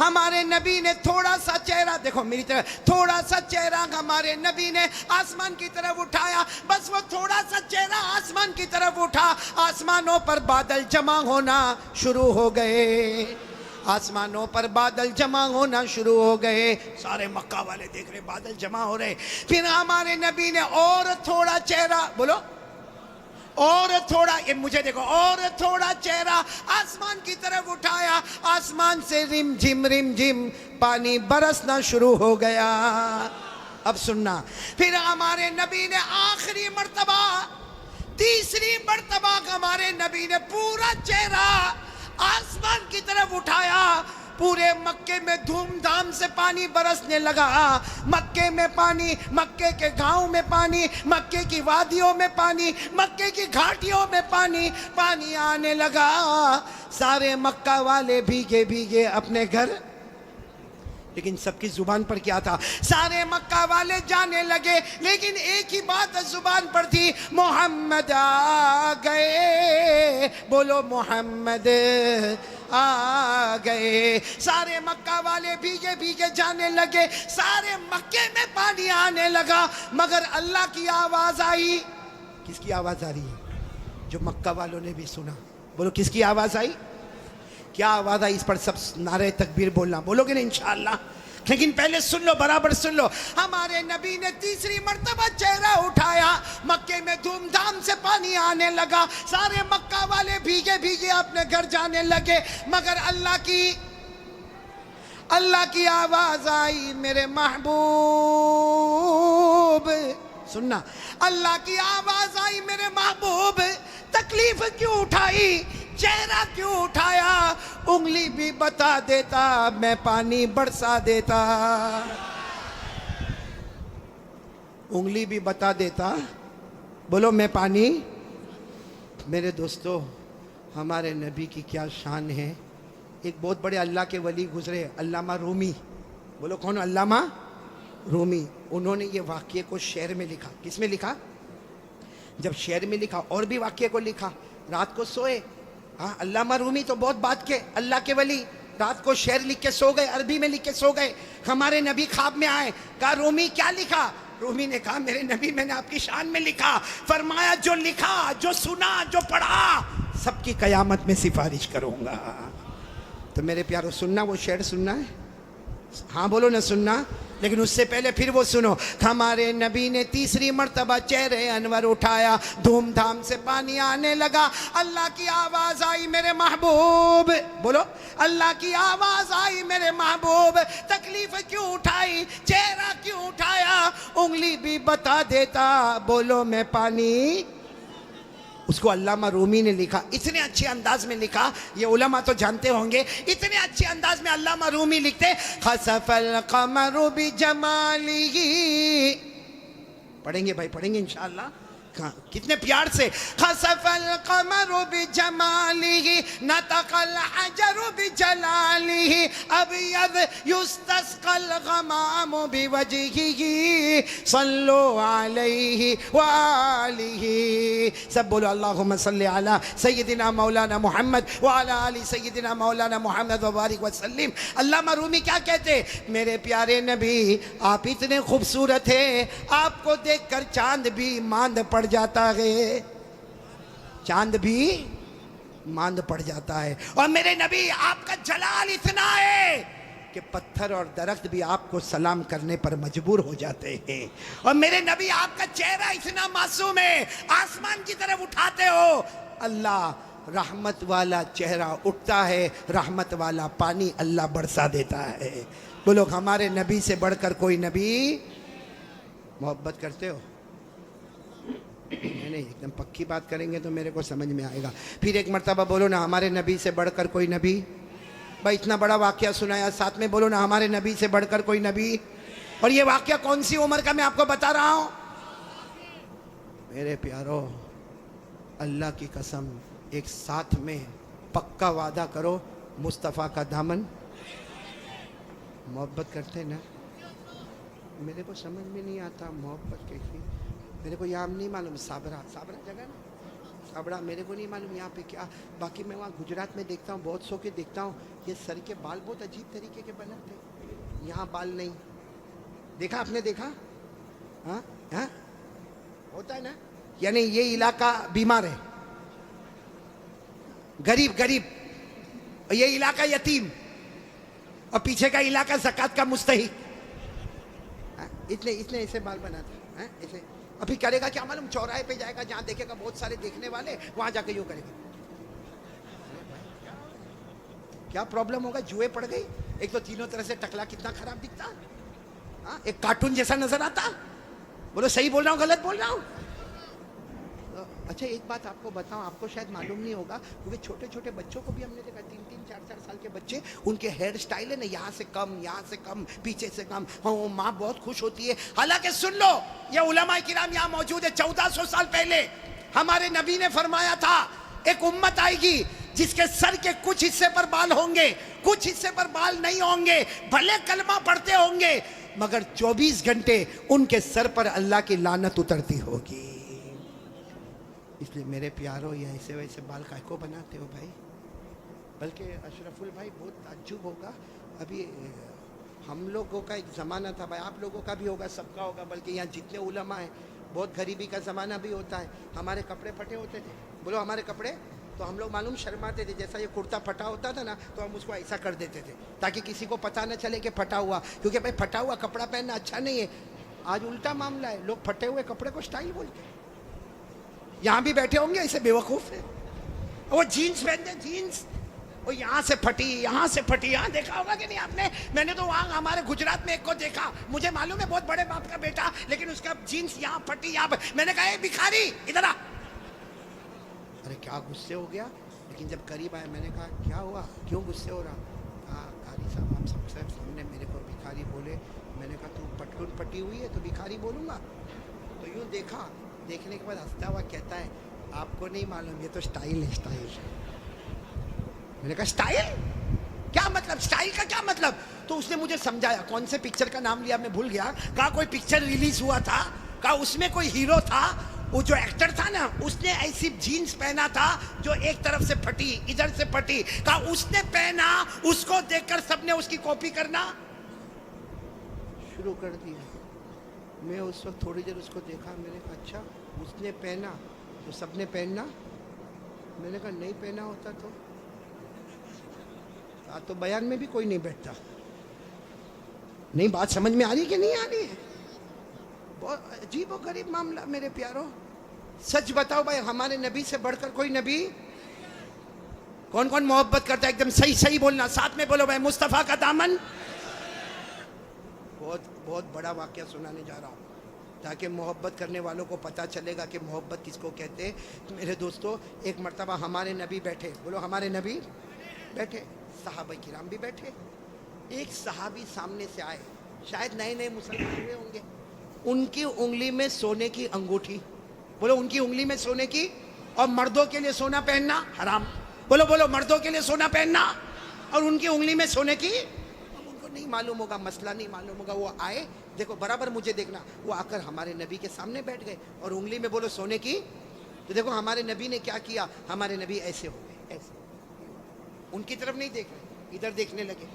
A: ہمارے نبی نے تھوڑا سا چہرہ, دیکھو میری طرف, تھوڑا سا چہرہ ہمارے نبی نے آسمان کی طرف اٹھایا. بس وہ تھوڑا سا چہرہ آسمان کی طرف اٹھا, آسمانوں پر بادل جمع ہونا شروع ہو گئے, آسمانوں پر بادل جمع ہونا شروع ہو گئے. سارے مکہ والے دیکھ رہے بادل جمع ہو رہے. پھر ہمارے نبی نے اور تھوڑا چہرہ, بولو, اور تھوڑا, یہ مجھے دیکھو, اور تھوڑا چہرہ آسمان کی طرف اٹھایا. آسمان سے رم جھم پانی برسنا شروع ہو گیا. اب سننا, پھر ہمارے نبی نے آخری مرتبہ, تیسری مرتبہ ہمارے نبی نے پورا چہرہ آسمان کی طرف اٹھایا. پورے مکے میں دھوم دھام سے پانی برسنے لگا. مکے میں پانی, مکے کے گاؤں میں پانی, مکے کی وادیوں میں پانی, مکے کی گھاٹیوں میں پانی, پانی آنے لگا. سارے مکہ والے بھیگے بھیگے اپنے گھر, لیکن سب کی زبان پر کیا تھا؟ سارے مکہ والے جانے لگے, لیکن ایک ہی بات زبان پر تھی, محمد آ گئے, بولو محمد آ گئے. سارے مکہ والے بھیگے بھیگے جانے لگے, سارے مکے میں پانی آنے لگا, مگر اللہ کی آواز آئی. کس کی آواز آ رہی ہے؟ جو مکہ والوں نے بھی سنا. بولو کس کی آواز آئی؟ کیا آواز آئی؟ اس پر سب نعرہ تکبیر بولنا, بولو گے نا انشاءاللہ. لیکن پہلے سن لو, برابر سن لو. ہمارے نبی نے تیسری مرتبہ چہرہ اٹھایا, مکے میں دھوم دھام سے پانی آنے لگا. سارے مکہ والے بھیگے بھیگے اپنے گھر جانے لگے, مگر اللہ کی آواز آئی, میرے محبوب, سننا, اللہ کی آواز آئی, میرے محبوب تکلیف کیوں اٹھائی, چہرہ کیوں اٹھایا, انگلی بھی بتا دیتا میں پانی برسا دیتا. انگلی بھی بتا دیتا, بولو میں پانی. میرے دوستو, ہمارے نبی کی کیا شان ہے. ایک بہت بڑے اللہ کے ولی گزرے, علامہ رومی. بولو کون؟ علامہ رومی. انہوں نے یہ واقعے کو شعر میں لکھا. کس میں لکھا؟ جب شعر میں لکھا, اور بھی واقعے کو لکھا. رات کو سوئے, ہاں علامہ رومی تو بہت بات کے اللہ کے ولی, رات کو شعر لکھ کے سو گئے, عربی میں لکھ کے سو گئے. ہمارے نبی خواب میں آئے, کہا رومی کیا لکھا؟ رومی نے کہا میرے نبی میں نے آپ کی شان میں لکھا. فرمایا جو لکھا, جو سنا, جو پڑھا, سب کی قیامت میں سفارش کروں گا. تو میرے پیارو سننا, وہ شعر سننا ہے, ہاں بولو نہ سننا. لیکن اس سے پہلے پھر وہ سنو, ہمارے نبی نے تیسری مرتبہ چہرے انور اٹھایا, دھوم دھام سے پانی آنے لگا. اللہ کی آواز آئی, میرے محبوب, بولو, اللہ کی آواز آئی, میرے محبوب تکلیف کیوں اٹھائی, چہرہ کیوں اٹھایا, انگلی بھی بتا دیتا, بولو میں پانی. اس کو علامہ رومی نے لکھا, اتنے اچھے انداز میں لکھا, یہ علماء تو جانتے ہوں گے, اتنے اچھے انداز میں علامہ رومی لکھتے خسف القمر بجمالہ, پڑھیں گے بھائی, پڑھیں گے انشاءاللہ, کتنے پیار سے, خسف القمر بجمالہ نطق الحجر بجلالہ ابیض یستسقى الغمام بوجہہ صلو علیہ وآلہ. سب بولو اللہم صلی علی سیدنا مولانا محمد وعلی آل سیدنا مولانا محمد وبارک وسلم. علامہ رومی کیا کہتے, میرے پیارے نبی آپ اتنے خوبصورت ہیں, آپ کو دیکھ کر چاند بھی ماند پڑ جاتا ہے, چاند بھی ماند پڑ جاتا ہے, اور میرے نبی آپ کا جلال اتنا ہے کہ پتھر اور درخت بھی آپ کو سلام کرنے پر مجبور ہو جاتے ہیں, اور میرے نبی آپ کا چہرہ اتنا معصوم ہے, آسمان کی طرف اٹھاتے ہو اللہ رحمت والا چہرہ اٹھتا ہے, رحمت والا پانی اللہ برسا دیتا ہے. بولو ہمارے نبی سے بڑھ کر کوئی نبی. محبت کرتے ہو؟ نہیں, ایک دم پکی بات کریں گے تو میرے کو سمجھ میں آئے گا. پھر ایک مرتبہ بولو نا ہمارے نبی سے بڑھ کر کوئی نبی. بھائی اتنا بڑا واقعہ سنایا, ساتھ میں بولو نا ہمارے نبی سے بڑھ کر کوئی نبی. اور یہ واقعہ کون سی عمر کا میں آپ کو بتا رہا ہوں. میرے پیارو اللہ کی قسم, ایک ساتھ میں پکا وعدہ کرو, مصطفیٰ کا دامن. محبت کرتے نا, میرے کو سمجھ میں نہیں آتا محبت کیسی. میرے کو یہاں نہیں معلوم, صابرہ جگہ نا, صابرہ میرے کو نہیں معلوم یہاں پہ کیا. باقی میں وہاں گجرات میں دیکھتا ہوں, بہت سو کے دیکھتا ہوں, یہ سر کے بال بہت عجیب طریقے کے بناتے, یہاں بال نہیں. دیکھا آپ نے, دیکھا؟ ہاں ہاں ہوتا ہے نا, یعنی یہ علاقہ بیمار ہے, غریب, اور یہ علاقہ یتیم, اور پیچھے کا علاقہ زکوٰۃ کا مستحق. اتنے ایسے بال بناتے ہیں ایسے. ابھی کرے گا کیا معلوم, چوراہے پہ جائے گا جہاں دیکھے گا بہت سارے دیکھنے والے, وہاں جا کے یوں کرے گا. کیا پرابلم ہوگا, جوئے پڑ گئی. ایک تو تینوں طرح سے ٹکلا کتنا خراب دکھتا, ایک کارٹون جیسا نظر آتا. بولو صحیح بول رہا ہوں غلط بول رہا ہوں؟ اچھا ایک بات آپ کو بتاؤں, آپ کو شاید معلوم نہیں ہوگا, کیونکہ چھوٹے چھوٹے بچوں کو بھی ہم نے دیکھا, 3 4 سال کے بچے, ان کے ہیئر سٹائل ہے نا, یہاں سے کم, پیچھے سے کم. ماں بہت خوش ہوتی ہے. حالانکہ سن لو, یہ علماء کرام یہاں موجود ہے, 1400 سال پہلے ہمارے نبی نے فرمایا تھا ایک امت آئے گی جس کے سر کے کچھ حصے پر بال ہوں گے, کچھ حصے پر بال نہیں ہوں گے, بھلے کلمہ پڑھتے ہوں گے, مگر 24 گھنٹے ان کے سر پر اللہ کی لعنت اترتی ہوگی. اس لیے میرے پیارو, یہ ایسے ویسے بال کائے کو بناتے ہو بھائی؟ بلکہ اشرف البھائی بہت تعجب ہوگا, ابھی ہم لوگوں کا ایک زمانہ تھا بھائی, آپ لوگوں کا بھی ہوگا, سب کا ہوگا, بلکہ یہاں جتنے علماء ہیں بہت غریبی کا زمانہ بھی ہوتا ہے. ہمارے کپڑے پھٹے ہوتے تھے, بولو ہمارے کپڑے, تو ہم لوگ معلوم شرماتے تھے. جیسا یہ کرتا پھٹا ہوتا تھا نا, تو ہم اس کو ایسا کر دیتے تھے تاکہ کسی کو پتہ نہ چلے کہ پھٹا ہوا, کیونکہ بھائی پھٹا ہوا کپڑا پہننا اچھا نہیں ہے. آج الٹا معاملہ ہے, لوگ پھٹے ہوئے کپڑے کو سٹائل بولتے ہیں. یہاں بھی بیٹھے ہوں گے ایسے بیوقوف ہیں, وہ جینس پہنتے, جینس وہ یہاں سے پھٹی, یہاں سے پھٹی. یہاں دیکھا ہوگا کہ نہیں آپ نے, میں نے تو وہاں ہمارے گجرات میں ایک کو دیکھا, مجھے معلوم ہے بہت بڑے باپ کا بیٹا, لیکن اس کا جینس یہاں پھٹی, یہاں پر. میں نے کہا اے بھکاری ادھر آ. ارے کیا غصے ہو گیا, لیکن جب قریب آیا میں نے کہا کیا ہوا, کیوں غصے ہو رہا؟ کہا قاری صاحب آپ سب سے سامنے میرے کو بھکاری بولے. میں نے کہا تو پٹی ہوئی ہے تو بھکاری بولوں گا؟ تو یوں دیکھا, دیکھنے کے بعد ہنستا ہوا کہتا ہے آپ کو نہیں معلوم, یہ تو سٹائل ہے, سٹائل. میں نے کہا سٹائل کیا مطلب, سٹائل کا کیا مطلب؟ تو اس نے مجھے سمجھایا, کون سے پکچر کا نام لیا میں بھول گیا. کہا کوئی پکچر ریلیز ہوا تھا, کہا اس میں کوئی ہیرو تھا, وہ جو ایکٹر تھا نا اس نے ایسی جینس پہنا تھا جو ایک طرف سے پھٹی, ادھر سے پھٹی. کہا اس نے پہنا, اس کو دیکھ کر سب نے اس کی کاپی کرنا شروع کر دیا. میں اس وقت تھوڑی دیر اس کو دیکھا, میں نے کہا اچھا اس نے پہنا تو سب نے پہننا؟ میں نے کہا نہیں پہنا ہوتا تو بیان میں بھی کوئی نہیں بیٹھتا. نہیں بات سمجھ میں آ رہی کہ نہیں آ رہی ہے؟ بہت عجیب و غریب معاملہ میرے پیارو. سچ بتاؤ بھائی, ہمارے نبی سے بڑھ کر کوئی نبی؟ کون کون محبت کرتا ہے؟ ایک دم صحیح بولنا, ساتھ میں بولو بھائی مصطفیٰ کا دامن. بہت بڑا واقعہ سنانے جا رہا ہوں. تاکہ محبت کرنے والوں کو پتہ چلے گا کہ محبت کس کو کہتے ہیں۔ میرے دوستو، ایک مرتبہ ہمارے نبی بیٹھے، بولو ہمارے نبی بیٹھے، صحابہ کرام بھی بیٹھے، ایک صحابی سامنے سے آئے، شاید نئے نئے مسلمان ہوئے ہوں گے، ان کی انگلی میں سونے کی انگوٹھی، بولو ان کی انگلی میں سونے کی، اور مردوں کے لیے سونا پہننا حرام، بولو بولو مردوں کے لیے سونا پہننا، اور ان کی انگلی میں سونے کی، اب ان کو نہیں معلوم ہوگا، مسئلہ نہیں معلوم ہوگا، وہ آئے، دیکھو برابر مجھے دیکھنا، وہ آ کر ہمارے نبی کے سامنے بیٹھ گئے اور انگلی میں بولو سونے کی، تو دیکھو ہمارے نبی نے کیا کیا، ہمارے نبی ایسے ہو گئے، ایسے، ان کی طرف نہیں دیکھ رہے، ادھر دیکھنے لگے،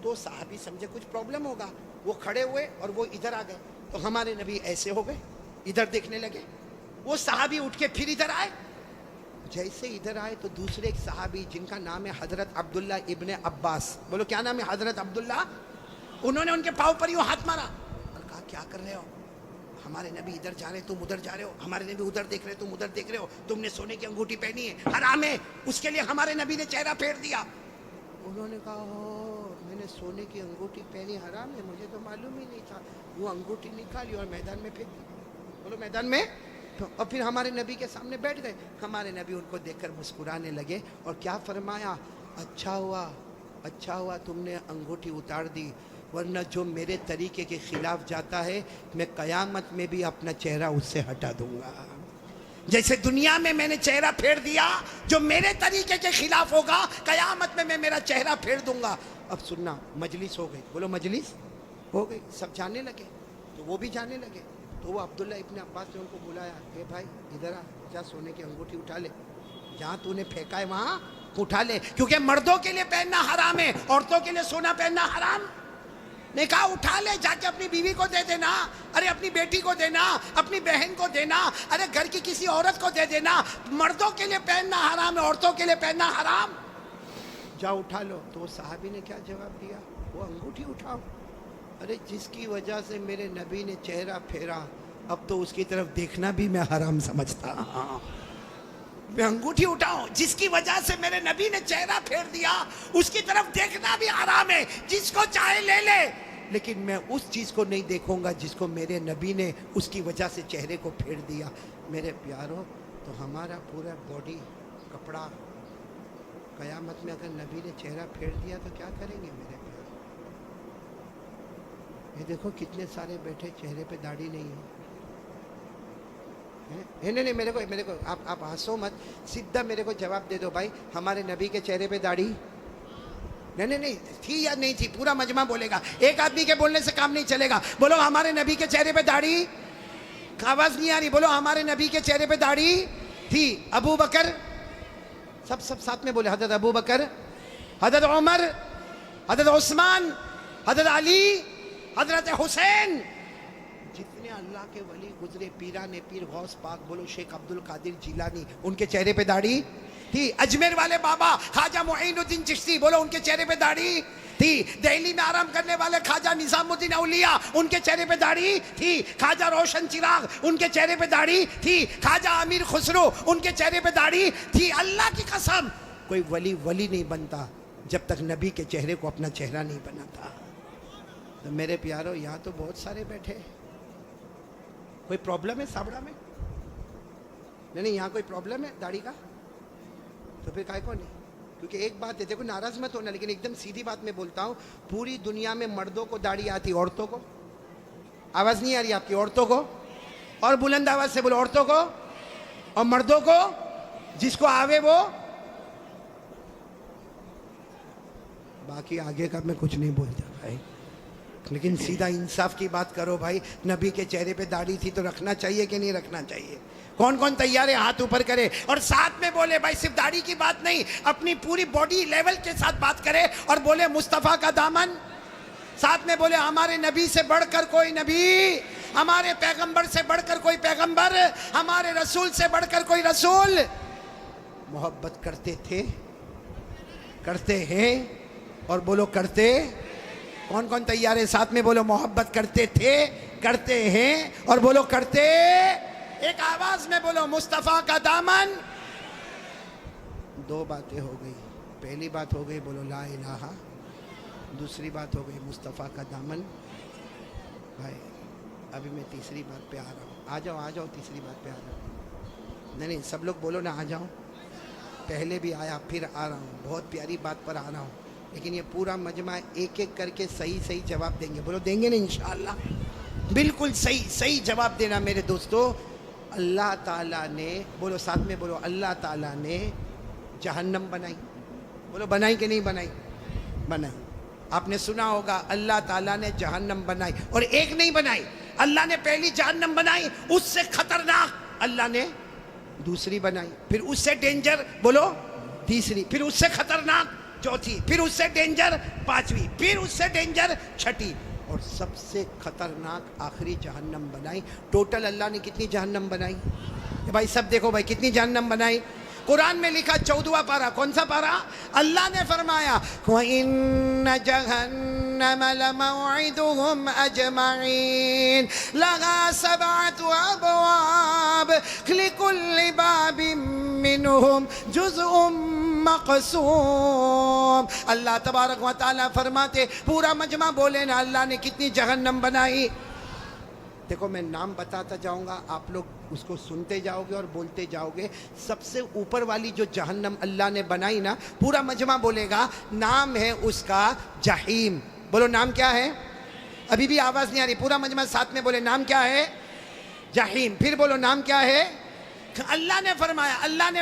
A: تو صحابی سمجھے کچھ پرابلم ہوگا، وہ کھڑے ہوئے اور وہ ادھر آ گئے، تو ہمارے نبی ایسے ہو گئے، ادھر دیکھنے لگے، وہ صحابی اٹھ کے پھر ادھر آئے، جیسے ادھر آئے تو دوسرے ایک صحابی جن کا نام ہے حضرت عبداللہ ابن عباس، بولو کیا نام ہے، حضرت عبداللہ، انہوں نے ان کے پاؤں پر یوں ہاتھ مارا اور کہا کیا کر رہے ہو، ہمارے نبی ادھر جا رہے تم ادھر جا رہے ہو، ہمارے نبی ادھر دیکھ رہے تم ادھر دیکھ رہے ہو، تم نے سونے کی انگوٹھی پہنی ہے، حرام ہے، اس کے لیے ہمارے نبی نے چہرہ پھیر دیا۔ انہوں نے کہا میں نے سونے کی انگوٹھی پہنی حرام ہے، مجھے تو معلوم ہی نہیں تھا، وہ انگوٹھی نکالی اور میدان میں پھینک دی، بولو میدان میں، اور پھر ہمارے نبی کے سامنے بیٹھ گئے، ہمارے نبی ان کو دیکھ کر مسکرانے لگے اور کیا فرمایا، اچھا ہوا تم نے انگوٹھی اتار دی، ورنہ جو میرے طریقے کے خلاف جاتا ہے میں قیامت میں بھی اپنا چہرہ اس سے ہٹا دوں گا، جیسے دنیا میں میں نے چہرہ پھیر دیا، جو میرے طریقے کے خلاف ہوگا قیامت میں میرا چہرہ پھیر دوں گا۔ اب سننا، مجلس ہو گئی، بولو مجلس ہو گئی، سب جانے لگے، تو وہ بھی جانے لگے، تو وہ عبداللہ ابن عباس نے ان کو بلایا، اے بھائی ادھر آ، جا سونے کی انگوٹھی اٹھا لے، جہاں تو نے پھینکا ہے وہاں اٹھا لے، کیونکہ مردوں کے لیے پہننا حرام ہے، عورتوں کے لیے سونا پہننا حرام، نے کہا اٹھا لے، جا کے اپنی بیوی کو دے دینا، ارے اپنی بیٹی کو دینا، اپنی بہن کو دینا، ارے گھر کی کسی عورت کو دے دینا، مردوں کے لیے پہننا حرام ہے، عورتوں کے لیے پہننا حرام، جا اٹھا لو۔ تو صحابی نے کیا جواب دیا، وہ انگوٹھی اٹھاؤ، ارے جس کی وجہ سے میرے نبی نے چہرہ پھیرا، اب تو اس کی طرف دیکھنا بھی میں حرام سمجھتا، میں انگوٹھی اٹھاؤں، جس کی وجہ سے میرے نبی نے چہرہ پھیر دیا اس کی طرف دیکھنا بھی حرام ہے، جس کو چاہے لے لے، لیکن میں اس چیز کو نہیں دیکھوں گا جس کو میرے نبی نے اس کی وجہ سے چہرے کو پھیر دیا۔ میرے پیاروں، تو ہمارا پورا باڈی کپڑا، قیامت میں اگر نبی نے چہرہ پھیر دیا تو کیا کریں گے میرے پیاروں؟ یہ دیکھو کتنے سارے بیٹھے چہرے پہ داڑھی نہیں ہے، نہیں میرے کو آپ ہنسو مت، سیدھا میرے کو جواب دے دو بھائی، ہمارے نبی کے چہرے پہ داڑھی نہیں تھی یا نہیں تھی؟ پورا مجمع بولے گا، ایک آدمی کے بولنے سے کام نہیں چلے گا، بولو ہمارے نبی کے چہرے پہ داڑھی، آواز نہیں آ رہی، بولو ہمارے نبی کے چہرے پہ داڑھی تھی۔ ابو بکر، سب ساتھ میں بولے، حضرت ابو بکر، حضرت عمر، حضرت عثمان، حضرت علی، حضرت حسین، جتنے اللہ کے ولی گزرے، پیران پیر، غوث پاک، بولو شیخ عبد القادر جیلانی، ان کے چہرے پہ داڑھی تھی۔ اجمیر والے بابا خواجہ معین الدین چشتی، بولو ان کے چہرے پہ داڑھی تھی۔ دہلی میں آرام کرنے والے خواجہ نظام الدین اولیاء، ان کے چہرے پہ داڑھی تھی۔ خواجہ روشن چراغ، ان کے چہرے پہ داڑھی تھی۔ خواجہ امیر خسرو، ان کے چہرے پہ داڑھی تھی۔ اللہ کی قسم، کوئی ولی نہیں بنتا جب تک نبی کے چہرے کو اپنا چہرہ نہیں بناتا۔ تو میرے پیارو، یہاں تو بہت سارے بیٹھے، کوئی پرابلم ہے سابڑا میں؟ نہیں یہاں کوئی پرابلم ہے داڑھی کا؟ تو پھر کائے کو نہیں؟ کیونکہ ایک بات ہے، دیکھو ناراض مت ہونا، لیکن ایک دم سیدھی بات میں بولتا ہوں، پوری دنیا میں مردوں کو داڑھی آتی، عورتوں کو آواز نہیں آ رہی آپ کی؟ عورتوں کو، اور بلند آواز سے بولو، عورتوں کو اور مردوں کو، جس کو آوے وہ، باقی آگے کا میں کچھ نہیں بولتا بھائی، لیکن سیدھا انصاف کی بات کرو بھائی، نبی کے چہرے پہ داڑھی تھی تو رکھنا چاہیے کہ نہیں رکھنا چاہیے؟ کون تیار ہے ہاتھ اوپر کرے اور ساتھ میں بولے بھائی صرف داڑھی کی بات نہیں، اپنی پوری باڈی لیول کے ساتھ بات کرے اور بولے مصطفیٰ کا دامن، ساتھ میں بولے ہمارے نبی سے بڑھ کر کوئی نبی، ہمارے پیغمبر سے بڑھ کر کوئی پیغمبر، ہمارے رسول سے بڑھ کر کوئی رسول۔ محبت کرتے تھے، کرتے ہیں، اور بولو کرتے، کون تیار ہے ساتھ میں بولو محبت کرتے تھے، کرتے ہیں، اور بولو کرتے، ایک آواز میں بولو مصطفیٰ کا دامن۔ دو باتیں ہو گئی، پہلی بات ہو گئی بولو لا الہ، دوسری بات ہو گئی مصطفیٰ کا دامن۔ بھائی ابھی میں تیسری بات پہ آ رہا ہوں. آ جاؤ تیسری بات پہ آ رہا ہوں. نہیں سب لوگ بولو نا آ جاؤ. پہلے بھی آیا پھر آ رہا ہوں, بہت پیاری بات پر آ رہا ہوں, لیکن یہ پورا مجمع ایک ایک کر کے صحیح جواب دیں گے. بولو دیں گے نا انشاءاللہ. بالکل صحیح جواب دینا میرے دوستو. اللہ تعالیٰ نے, بولو ساتھ میں بولو, اللہ تعالیٰ نے جہنم بنائی. بولو بنائی کہ نہیں بنائی؟ بنائی. آپ نے سنا ہوگا اللہ تعالیٰ نے جہنم بنائی, اور ایک نہیں بنائی. اللہ نے پہلی جہنم بنائی, اس سے خطرناک اللہ نے دوسری بنائی, پھر اس سے ڈینجر بولو تیسری, پھر اس سے خطرناک چوتھی, پھر اس سے ڈینجر پانچویں, پھر اس سے ڈینجر چھٹی, اور سب سے خطرناک آخری جہنم بنائی. ٹوٹل اللہ نے کتنی جہنم بنائی؟ بھائی سب دیکھو بھائی کتنی جہنم بنائی. قرآن میں لکھا 14واں پارہ, کون سا پارہ؟ اللہ نے فرمایا وَإِنَّ جَهَنَّمَ لَمَوْعِدُهُمْ أَجْمَعِينَ لَهَا 7 أَبْوَابٍ لِكُلِّ بَابٍ مِّنْهُمْ جُزْءٌ مَقْسُومٌ. اللہ تبارک و تعالیٰ فرماتے, پورا مجمع بولے نا اللہ نے کتنی جہنم بنائی. دیکھو میں نام بتاتا جاؤں گا, آپ لوگ اس کو سنتے جاؤ گے اور بولتے جاؤ گے. سب سے اوپر والی جو جہنم اللہ نے بنائی نا, پورا مجمع بولے گا, نام ہے اس کا جہیم. بولو نام کیا ہے؟ ابھی بھی آواز نہیں آ رہی, پورا مجمع ساتھ میں بولے نام کیا ہے؟ جہیم. پھر بولو نام کیا ہے؟ اللہ نے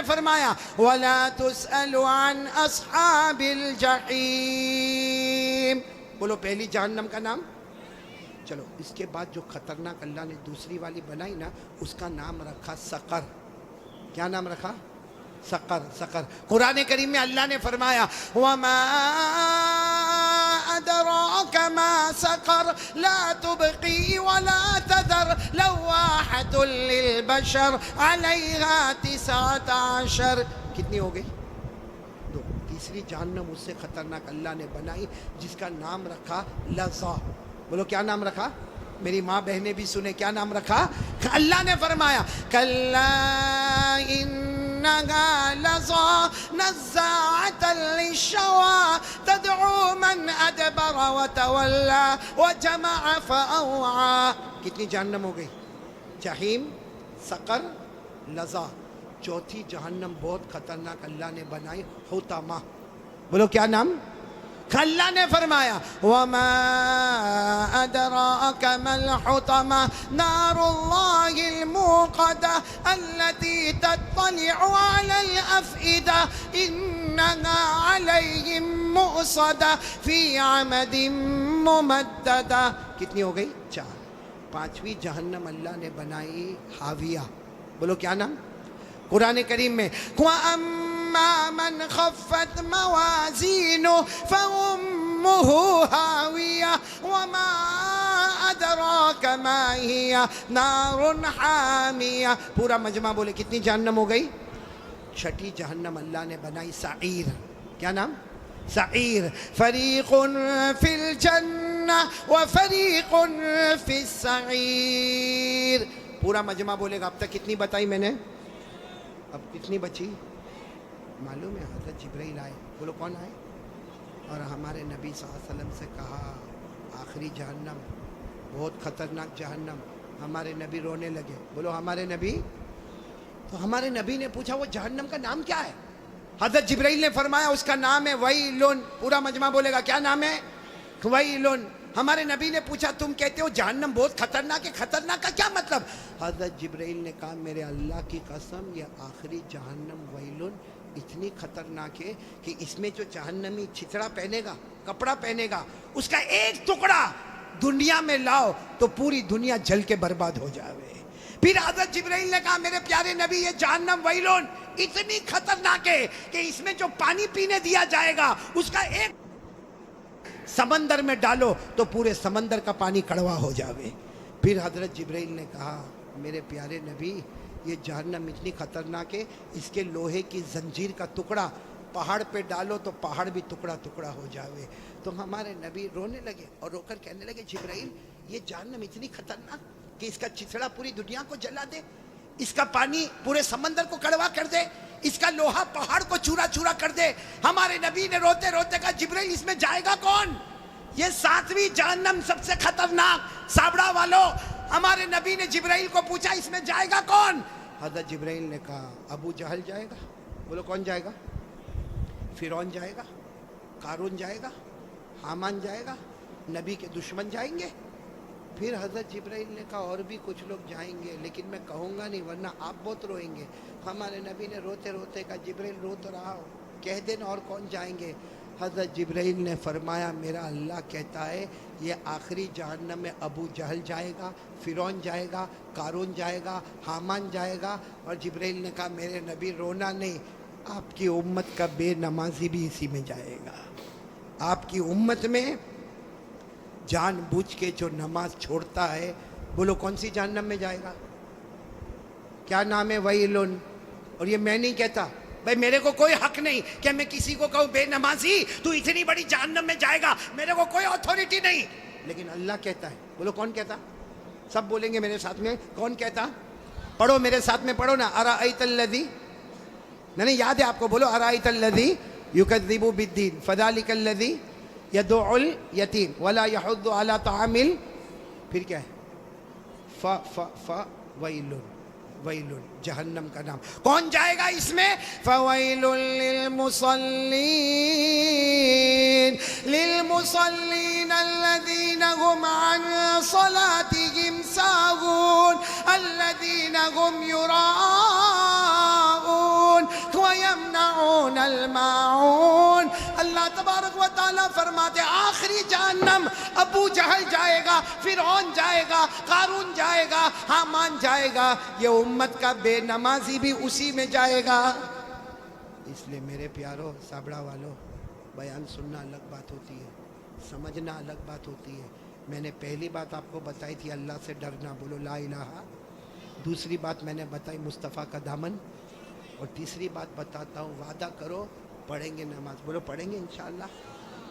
A: فرمایا وَلَا تُسْأَلُ عَنْ أَصْحَابِ الْجَحِيمِ. بولو پہلی جہنم کا نام. چلو اس کے بعد جو خطرناک اللہ نے دوسری والی بنائی نا, اس کا نام رکھا سقر. کیا نام رکھا؟ سقر. قرآن کریم میں اللہ نے فرمایا وَمَا أَدْرَاكَ مَا سَقَرْ لَا تُبْقِي وَلَا تَذَرْ لَوَّاحَةٌ لِلْبَشَرِ عَلَيْهَا 19. کتنی ہو گئی؟ 2. تیسری جہنم اس سے خطرناک اللہ نے بنائی, جس کا نام رکھا لظا. بولو کیا نام رکھا؟ میری ماں بہنیں بھی سنیں, کیا نام رکھا؟ اللہ نے فرمایا کَلَّا إِنَّهَا لَظَىٰ نَزَّاعَةً لِلشَّوَىٰ تَدْعُو مَنْ أَدْبَرَ وَتَوَلَّىٰ وَجَمَعَ فَأَوْعَىٰ. کتنی جہنم ہو گئی؟ جہیم, سقر, لظا. چوتھی جہنم بہت خطرناک اللہ نے بنائی, حطمہ. بولو کیا نام؟ اللہ نے فرمایا وَمَا أَدْرَاكَ مَا الْحُطَمَةُ نَارُ اللَّهِ الْمُوقَدَةُ الَّتِي تَطَّلِعُ عَلَى الْأَفْئِدَةِ إِنَّهَا عَلَيْهِمْ مُؤْصَدَةٌ فِي عَمَدٍ مُمَدَّدَةٍ. کتنی ہو گئی؟ 4. پانچویں جہنم اللہ نے بنائی حاویہ. بولو کیا نام؟ قرآن کریم میں وَأَمَّا مَنْ خَفَّتْ مَوَازِينُهُ فَأُمُّهُ هَاوِيَةٌ وَمَا أَدْرَاكَ مَا هِيَ نَارٌ حَامِيَةٌ. پورا مجمع بولے کتنی جہنم ہو گئی؟ 6 جہنم اللہ نے بنائی سعیر. کیا نام؟ سعیر. فَرِيقٌ فِي الْجَنَّةِ وَفَرِيقٌ فِي السَّعِيرِ. پورا مجمع بولے گا اب تک کتنی بتائی میں نے؟ اب کتنی بچی معلوم ہے؟ حضرت جبرائیل آئے. بولو کون آئے؟ اور ہمارے نبی صلی اللہ علیہ وسلم سے کہا آخری جہنم بہت خطرناک جہنم. ہمارے نبی رونے لگے. بولو ہمارے نبی. تو ہمارے نبی نے پوچھا وہ جہنم کا نام کیا ہے؟ حضرت جبرائیل نے فرمایا اس کا نام ہے ویلن. پورا مجمع بولے گا کیا نام ہے؟ ویلن. ہمارے نبی نے پوچھا تم کہتے ہو جہنم بہت خطرناک ہے, خطرناک کا کیا مطلب؟ حضرت جبرائیل نے کہا میرے اللہ کی قسم یہ آخری جہنم ویلن اتنی خطرناک ہے کہ اس میں جو جہنمی چھتڑا پہنے گا, کپڑا پہنے گا, اس کا ایک ٹکڑا دنیا میں لاؤ تو پوری دنیا جل کے برباد ہو جاوے. پھر حضرت جبرائیل نے کہا میرے پیارے نبی یہ جہنم ویلن اتنی خطرناک ہے کہ اس میں جو پانی پینے دیا جائے گا اس کا ایک سمندر میں ڈالو تو پورے سمندر کا پانی کڑوا ہو جاوے. پھر حضرت جبرائیل نے کہا میرے پیارے نبی یہ جہنم اتنی خطرناک ہے اس کے لوہے کی زنجیر کا ٹکڑا پہاڑ پہ ڈالو تو پہاڑ بھی ٹکڑا ٹکڑا ہو جاوے. تو ہمارے نبی رونے لگے اور رو کر کہنے لگے جبرائیل یہ جہنم اتنی خطرناک کہ اس کا چتڑا پوری دنیا کو جلا دے, اس کا پانی پورے سمندر کو کڑوا کر دے, اس کا لوہا پہاڑ کو چورا چورا کر دے. ہمارے نبی نے روتے روتے کہا جبرائیل اس میں جائے گا کون؟ یہ 7ویں جہنم سب سے خطرناک. سابڑا والو ہمارے نبی نے جبرائیل کو پوچھا اس میں جائے گا کون؟ حضرت جبرائیل نے کہا ابو جہل جائے گا۔ بولو کون جائے گا؟ فرعون جائے گا، قارون جائے گا، حامان جائے گا، نبی کے دشمن جائیں گے۔ پھر حضرت جبرائیل نے کہا اور بھی کچھ لوگ جائیں گے لیکن میں کہوں گا نہیں ورنہ آپ بہت روئیں گے۔ ہمارے نبی نے روتے روتے کہا جبرائیل رو تو رہا ہو، کہہ دینا اور کون جائیں گے۔ حضرت جبرائیل نے فرمایا میرا اللہ کہتا ہے یہ آخری جہنم میں ابو جہل جائے گا، فرعون جائے گا، قارون جائے گا، حامان جائے گا۔ اور جبرائیل نے کہا میرے نبی رونا نہیں، آپ کی امت کا بے نمازی بھی اسی میں جائے گا۔ آپ کی امت میں جان بوجھ کے جو نماز چھوڑتا ہے، بولو کون سی جہنم میں جائے گا؟ کیا نام ہے؟ ویلن۔ اور یہ میں نہیں کہتا بھائی، میرے کو کوئی حق نہیں کہ میں کسی کو کہوں بے نمازی تو اتنی بڑی جہنم میں جائے گا، میرے کو کوئی اتھارٹی نہیں، لیکن اللہ کہتا ہے۔ بولو کون کہتا؟ سب بولیں گے میرے ساتھ میں، کون کہتا؟ پڑھو میرے ساتھ میں، پڑھو نا، ارائیت الذی، نہیں یاد ہے آپ کو، بولو ارائیت الذی یکذب بالدین فذلک الذی یدعو الیتیم ولا یحض علی طعام پھر کیا ہے؟ ویل، ویل جہنم کا نام۔ کون جائے گا اس میں؟ فویل للمصلین الذین هم عن صلاتهم ساہون الذین هم یراؤون ویمنعون الماعون۔ اللہ تبارک و تعالیٰ فرماتے آخری جہنم ابو جہل جائے گا، فرعون جائے گا، قارون جائے گا، حامان جائے گا، یہ امت کا بے نمازی بھی اسی میں جائے گا۔ اس لیے میرے پیارو سابڑا والو، بیان سننا الگ بات ہوتی ہے، سمجھنا الگ بات ہوتی ہے۔ میں نے پہلی بات آپ کو بتائی تھی اللہ سے ڈرنا، بولو لا الہ۔ دوسری بات میں نے بتائی مصطفیٰ کا دامن، اور تیسری بات بتاتا ہوں، وعدہ کرو پڑھیں گے نماز، بولو پڑھیں گے انشاءاللہ۔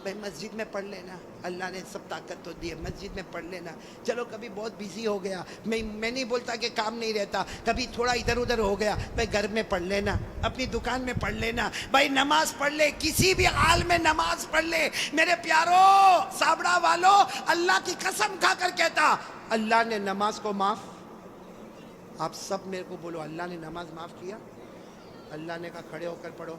A: بھائی مسجد میں پڑھ لینا، اللہ نے سب طاقت تو دی ہے، مسجد میں پڑھ لینا۔ چلو کبھی بہت بیزی ہو گیا، میں نہیں بولتا کہ کام نہیں رہتا، کبھی تھوڑا ادھر ادھر ہو گیا، بھائی گھر میں پڑھ لینا، اپنی دکان میں پڑھ لینا، بھائی نماز پڑھ لے، کسی بھی حال میں نماز پڑھ لے۔ میرے پیارو سابڑا والو، اللہ کی قسم کھا کر کہتا اللہ نے نماز کو معاف، آپ سب میرے کو بولو اللہ نے نماز معاف کیا؟ اللہ نے کہا کھڑے ہو کر پڑھو۔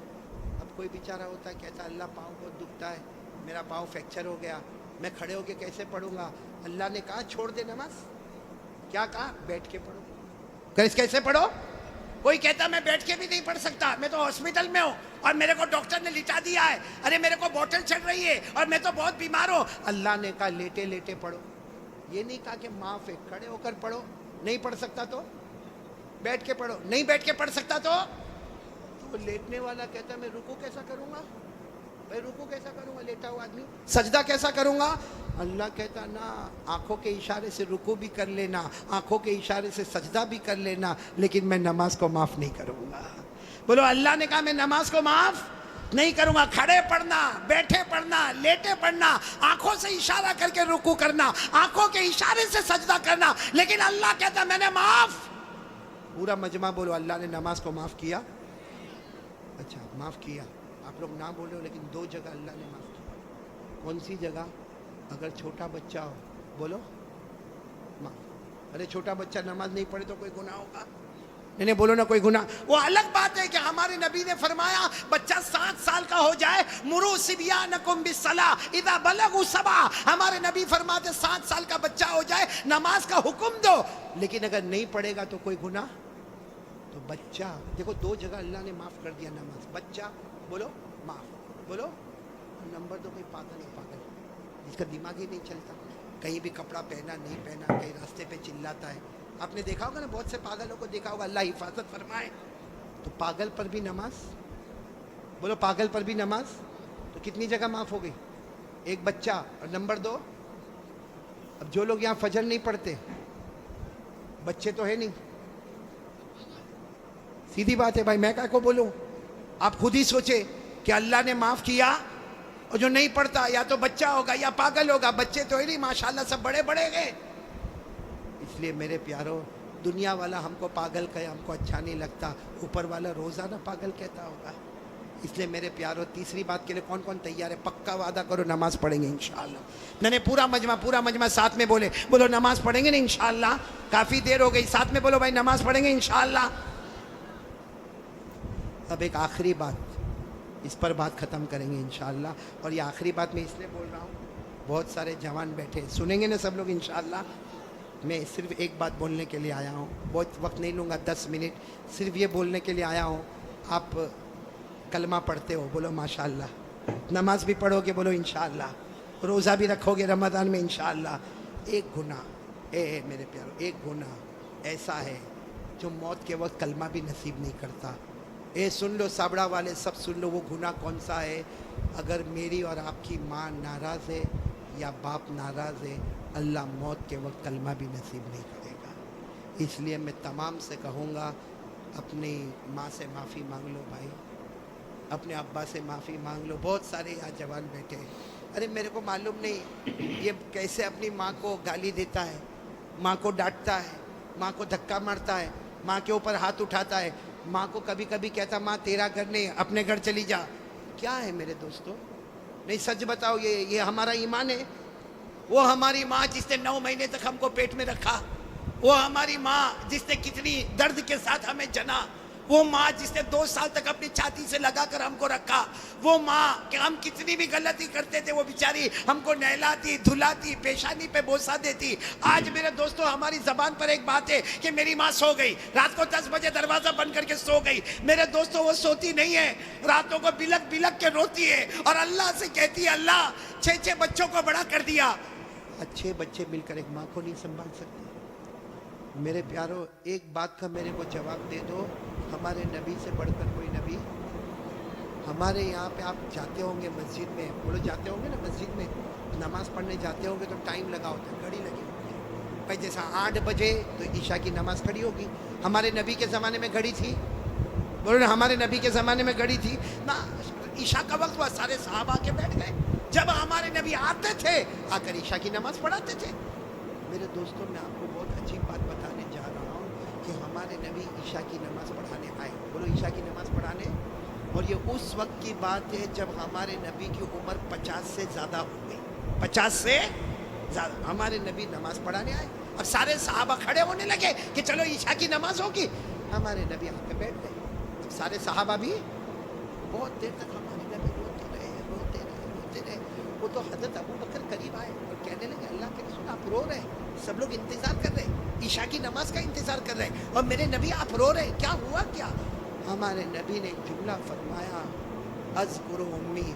A: اب کوئی بیچارہ ہوتا ہے کہتا اللہ پاؤں بہت دکھتا ہے، میرا پاؤں فریکچر ہو گیا، میں کھڑے ہو کے کیسے پڑھوں گا؟ اللہ نے کہا چھوڑ دے نماز۔ کیا کہا؟ بیٹھ کے پڑھو۔ کیسے پڑھو؟ کوئی کہتا میں بیٹھ کے بھی نہیں پڑھ سکتا، میں تو ہاسپٹل میں ہوں اور میرے کو ڈاکٹر نے لٹا دیا ہے، ارے میرے کو بوٹل چڑھ رہی ہے اور میں تو بہت بیمار ہوں۔ اللہ نے کہا لیٹے لیٹے پڑھو، یہ نہیں کہا کہ معاف ہے، کھڑے ہو کر پڑھو۔ نہیں پڑھ سکتا تو بیٹھ کے پڑھو، نہیں بیٹھ کے پڑھ سکتا تو لیٹنے والا کہتا ہے میں رکوع کیسا کروں گا؟ بھائی رکوع کیسا کروں گا لیٹا ہوا آدمی؟ سجدہ کیسا کروں گا؟ اللہ کہتا نا آنکھوں کے اشارے سے رکوع بھی کر لینا، آنکھوں کے اشارے سے سجدہ بھی کر لینا، لیکن میں نماز کو معاف نہیں کروں گا۔ بولو اللہ نے کہا میں نماز کو معاف نہیں کروں گا۔ کھڑے پڑھنا، بیٹھے پڑھنا، لیٹے پڑھنا، آنکھوں سے اشارہ کر کے رکوع کرنا، آنکھوں کے اشارے سے سجدہ کرنا، لیکن اللہ کہتا میں نے معاف۔ پورا مجمع بولو اللہ نے نماز کو معاف کیا؟ اچھا معاف کیا، آپ لوگ نہ بولے ہو لیکن دو جگہ اللہ نے معاف کیا۔ کون سی جگہ؟ اگر چھوٹا بچہ ہو، بولو معاف۔ ارے چھوٹا بچہ نماز نہیں پڑھے تو کوئی گناہ ہوگا؟ نہیں بولو نا کوئی گناہ۔ وہ الگ بات ہے کہ ہمارے نبی نے فرمایا بچہ 7 سال کا ہو جائے، مروا صبیانکم بالصلاۃ اذا بلغوا 7۔ ہمارے نبی فرماتے 7 سال کا بچہ ہو جائے نماز کا حکم دو، لیکن اگر نہیں پڑھے گا تو کوئی گناہ؟ تو بچہ دیکھو دو جگہ اللہ نے معاف کر دیا نماز۔ بچہ بولو معاف، بولو نمبر 2 کوئی پاگل ہے، پاگل جس کا دماغ ہی نہیں چلتا، کہیں بھی کپڑا پہنا نہیں پہنا، کہیں راستے پہ چلاتا ہے۔ آپ نے دیکھا ہوگا نا، بہت سے پاگلوں کو دیکھا ہوگا، اللہ حفاظت فرمائے۔ تو پاگل پر بھی نماز، بولو پاگل پر بھی نماز، تو کتنی جگہ معاف ہو گئی؟ ایک بچہ۔ اور نمبر 2 اب جو لوگ یہاں فجر نہیں پڑھتے، بچے تو ہے نہیں، سیدھی بات ہے بھائی، میں کیا کو بولوں؟ آپ خود ہی سوچے کہ اللہ نے معاف کیا، اور جو نہیں پڑھتا یا تو بچہ ہوگا یا پاگل ہوگا، بچے تو ہی نہیں، ماشاءاللہ سب بڑے بڑے گئے۔ اس لیے میرے پیارو، دنیا والا ہم کو پاگل کہے ہم کو اچھا نہیں لگتا، اوپر والا روزانہ پاگل کہتا ہوگا۔ اس لیے میرے پیاروں تیسری بات کے لیے کون کون تیار ہے؟ پکا وعدہ کرو نماز پڑھیں گے انشاءاللہ. میں نے پورا مجمع ساتھ میں بولو نماز پڑھیں گے نا انشاءاللہ. کافی دیر ہو گئی, ساتھ میں بولو بھائی نماز پڑھیں گے انشاءاللہ. اب ایک آخری بات, اس پر بات ختم کریں گے انشاءاللہ. اور یہ آخری بات میں اس لیے بول رہا ہوں, بہت سارے جوان بیٹھے سنیں گے نا سب لوگ انشاءاللہ. میں صرف ایک بات بولنے کے لیے آیا ہوں, بہت وقت نہیں لوں گا, 10 منٹ صرف یہ بولنے کے لیے آیا ہوں. آپ کلمہ پڑھتے ہو, بولو ماشاءاللہ. نماز بھی پڑھو گے, بولو انشاءاللہ. روزہ بھی رکھو گے رمضان میں انشاءاللہ. ایک گناہ میرے پیارو, ایک گناہ ایسا ہے جو موت کے وقت کلمہ بھی نصیب نہیں کرتا. سن لو سابڑا والے سب سن لو, وہ گناہ کون سا ہے؟ اگر میری اور آپ کی ماں ناراض ہے یا باپ ناراض ہے, اللہ موت کے وقت کلمہ بھی نصیب نہیں کرے گا. اس لیے میں تمام سے کہوں گا, اپنی ماں سے معافی مانگ لو بھائی, اپنے ابا سے معافی مانگ لو. بہت سارے یہاں جوان بیٹھے ہیں, ارے میرے کو معلوم نہیں یہ کیسے اپنی ماں کو گالی دیتا ہے, ماں کو ڈانٹتا ہے, ماں کو دھکا مارتا ہے, ماں کے اوپر ہاتھ اٹھاتا ہے, ماں کو کبھی کبھی کہتا ماں تیرا گھر نہیں اپنے گھر چلی جا. کیا ہے میرے دوستو؟ نہیں سچ بتاؤ, یہ ہمارا ایمان ہے؟ وہ ہماری ماں جس نے 9 مہینے تک ہم کو پیٹ میں رکھا, وہ ہماری ماں جس نے کتنی درد کے ساتھ ہمیں جنا, وہ ماں جس نے 2 سال تک اپنی چھاتی سے لگا کر ہم کو رکھا, وہ ماں کہ ہم کتنی بھی غلطی کرتے تھے وہ بیچاری ہم کو نہلاتی دھلاتی پیشانی پہ بوسہ دیتی. آج میرے دوستو ہماری زبان پر ایک بات ہے کہ میری ماں سو گئی, رات کو 10 بجے دروازہ بند کر کے سو گئی. میرے دوستو وہ سوتی نہیں ہے, راتوں کو بلک بلک کے روتی ہے اور اللہ سے کہتی ہے اللہ 6 بچوں کو بڑا کر دیا. اچھے بچے مل کر ایک ماں کو نہیں سنبھال سکتے. میرے پیارو ایک بات کا میرے کو جواب دے دو, ہمارے نبی سے بڑھ کر کوئی نبی؟ ہمارے یہاں پہ آپ جاتے ہوں گے مسجد میں, بولو جاتے ہوں گے نا مسجد میں, نماز پڑھنے جاتے ہوں گے تو ٹائم لگا ہوتا ہے, گھڑی لگی ہوتی ہے بھائی. جیسا 8 بجے تو عشاء کی نماز کھڑی ہوگی. ہمارے نبی کے زمانے میں گھڑی تھی؟ بولو نا ہمارے نبی کے زمانے میں گھڑی تھی نا. عشاء کا وقت ہوا, سارے صحابہ آ کے بیٹھ گئے. جب ہمارے نبی آتے تھے آ کر عشاء کی نماز پڑھاتے تھے. میرے دوستوں میں آپ کو بہت عجیب بات بتانے جا رہا ہوں کہ ہمارے نبی عشاء کی نماز پڑھانے آئے, بولو عشاء کی نماز پڑھانے. اور یہ اس وقت کی بات ہے جب ہمارے نبی کی عمر 50 سے زیادہ ہو گئی, 50 سے زیادہ. ہمارے نبی نماز پڑھانے آئے, اب سارے صحابہ کھڑے ہونے لگے کہ چلو عشاء کی نماز ہوگی. ہمارے نبی آ کے بیٹھ گئے. اب سارے صحابہ بھی بہت دیر تک ہمارے نبی روتے رہے. وہ تو حضرت ابو بکر قریب آئے اور کہنے لگے اللہ کے رسول آپ رو رہے ہیں, سب لوگ انتظار کر رہے ہیں, عشاء کی نماز کا انتظار کر رہے ہیں, اور میرے نبی آپ رو رہے ہیں, کیا ہوا کیا؟ ہمارے نبی نے ایک جملہ فرمایا, اذکر امی,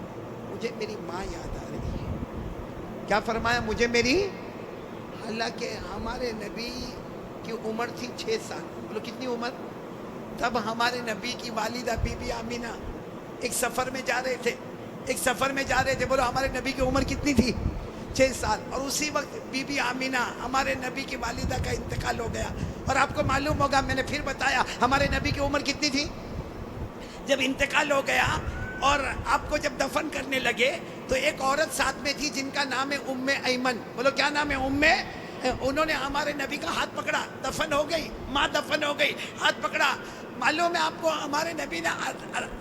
A: مجھے میری ماں یاد آ رہی ہے. کیا فرمایا؟ مجھے میری. حالانکہ ہمارے نبی کی عمر تھی 6 سال. بولو کتنی عمر؟ تب ہمارے نبی کی والدہ بی بی آمینہ ایک سفر میں جا رہے تھے. بولو ہمارے نبی کی عمر کتنی تھی؟ 6 سال. اور اسی وقت بی بی آمینہ ہمارے نبی کی والدہ کا انتقال ہو گیا. اور آپ کو معلوم ہوگا, میں نے پھر بتایا, ہمارے نبی کی عمر کتنی تھی جب انتقال ہو گیا؟ اور آپ کو جب دفن کرنے لگے تو ایک عورت ساتھ میں تھی جن کا نام ہے ام ایمن. بولو کیا نام ہے؟ انہوں نے ہمارے نبی کا ہاتھ پکڑا, دفن ہو گئی, ماں دفن ہو گئی, ہاتھ پکڑا. معلوم ہے آپ کو, ہمارے نبی نے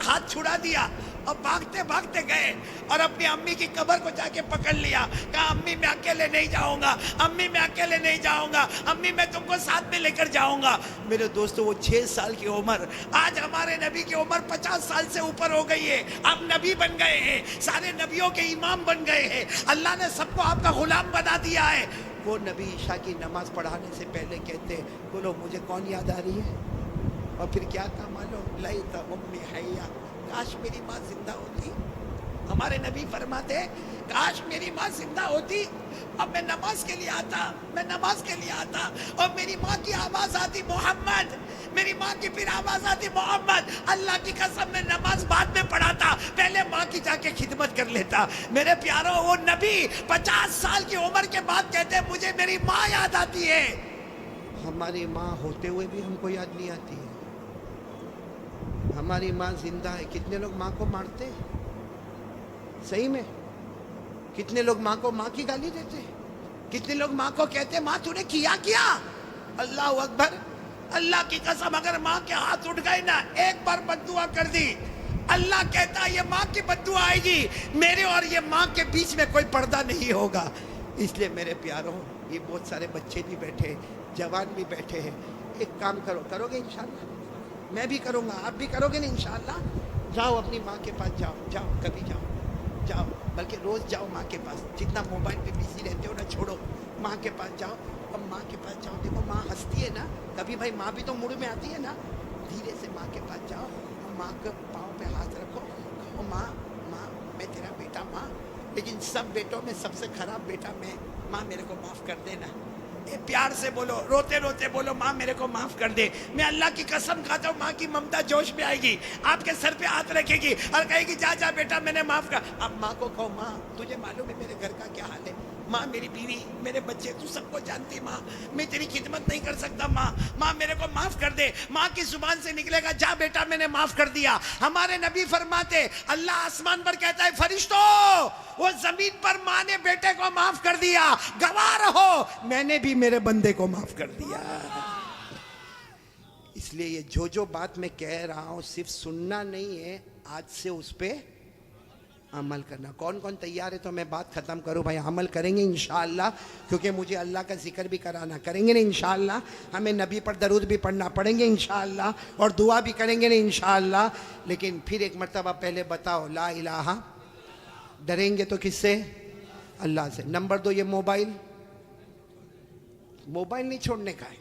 A: ہاتھ چھڑا دیا اور بھاگتے بھاگتے گئے اور اپنی امی کی قبر کو جا کے پکڑ لیا. کہا امی میں اکیلے نہیں جاؤں گا, امی میں اکیلے نہیں جاؤں گا, امی میں تم کو ساتھ میں لے کر جاؤں گا. میرے دوستو وہ 6 سال کی عمر, آج ہمارے نبی کی عمر 50 سال سے اوپر ہو گئی ہے. آپ نبی بن گئے ہیں, سارے نبیوں کے امام بن گئے ہیں, اللہ نے سب کو آپ کا غلام بنا دیا ہے. وہ نبی عشاء کی نماز پڑھانے سے پہلے کہتے, بولو مجھے کون یاد آ رہی ہے؟ اور پھر کیا تھا معلوم؟ لیت امی حیا, کاش میری ماں زندہ ہوتی. ہمارے نبی فرماتے کاش میری ماں زندہ ہوتی, اب میں نماز کے لیے آتا اور میری ماں کی آواز آتی محمد, میری ماں کی پھر آواز آتی محمد. اللہ کی قسم میں نماز بعد میں پڑھاتا, پہلے ماں کی جا کے خدمت کر لیتا. میرے پیاروں, وہ نبی 50 سال کی عمر کے بعد کہتے مجھے میری ماں یاد آتی ہے. ہماری ماں ہوتے ہوئے بھی ہم کو یاد نہیں آتی ہے. ہماری ماں زندہ ہے. کتنے لوگ ماں کو مارتے ہیں؟ صحیح میں کتنے لوگ ماں کو ماں کی گالی دیتے ہیں؟ کتنے لوگ ماں کو کہتے ہیں ماں تو نے کیا؟ اللہ اکبر, اللہ کی قسم اگر ماں کے ہاتھ اٹھ گئے نا, ایک بار بد دعا کر دی, اللہ کہتا ہے یہ ماں کی بددعا آئے گی، میرے اور یہ ماں کے بیچ میں کوئی پردہ نہیں ہوگا۔ اس لیے میرے پیاروں، یہ بہت سارے بچے بھی بیٹھے، جوان بھی بیٹھے ہیں، ایک کام کرو گے انشاءاللہ؟ میں بھی کروں گا، آپ بھی کرو گے نا انشاءاللہ؟ جاؤ اپنی ماں کے پاس، جاؤ کبھی جاؤ، بلکہ روز جاؤ ماں کے پاس۔ جتنا موبائل پہ بزی رہتے ہو نا، چھوڑو، ماں کے پاس جاؤ، اور ماں کے پاس جاؤ، دیکھو ماں ہنستی ہے نا، کبھی بھائی ماں بھی تو موڈ میں آتی ہے نا، دھیرے سے ماں کے پاس جاؤ، ماں کے پاؤں پہ ہاتھ رکھو، کہو ماں میں تیرا بیٹا ماں، لیکن سب بیٹوں میں سب سے خراب بیٹا میں، ماں میرے کو معاف کر دینا۔ پیار سے بولو، روتے روتے بولو، ماں میرے کو معاف کر دے۔ میں اللہ کی قسم کھاتا ہوں، ماں کی ممتا جوش میں آئے گی، آپ کے سر پہ ہاتھ رکھے گی اور کہے گی جا بیٹا میں نے معاف کر۔ اب ماں کو کہو ماں تجھے معلوم ہے میرے گھر کا کیا حال ہے، ماں میری بیوی میرے بچے تو سب کو جانتی، ماں میں تیری خدمت نہیں کر سکتا، ماں میرے کو معاف کر دے۔ ماں کی زبان سے نکلے گا جا بیٹا میں نے معاف کر دیا۔ ہمارے نبی فرماتے اللہ آسمان پر کہتا ہے فرشتوں وہ زمین پر ماں نے بیٹے کو معاف کر دیا، گواہ رہو میں نے بھی میرے بندے کو معاف کر دیا۔ اس لیے یہ جو بات میں کہہ رہا ہوں صرف سننا نہیں ہے، آج سے اس پہ عمل کرنا۔ کون تیار ہے تو میں بات ختم کروں؟ بھائی عمل کریں گے انشاءاللہ، کیونکہ مجھے اللہ کا ذکر بھی کرانا، کریں گے نا انشاءاللہ؟ ہمیں نبی پر درود بھی پڑھنا پڑیں گے انشاءاللہ، اور دعا بھی کریں گے نا انشاءاللہ۔ لیکن پھر ایک مرتبہ پہلے بتاؤ لا الہ، ڈریں گے تو کس سے؟ اللہ سے۔ نمبر 2 یہ موبائل نہیں چھوڑنے کا ہے،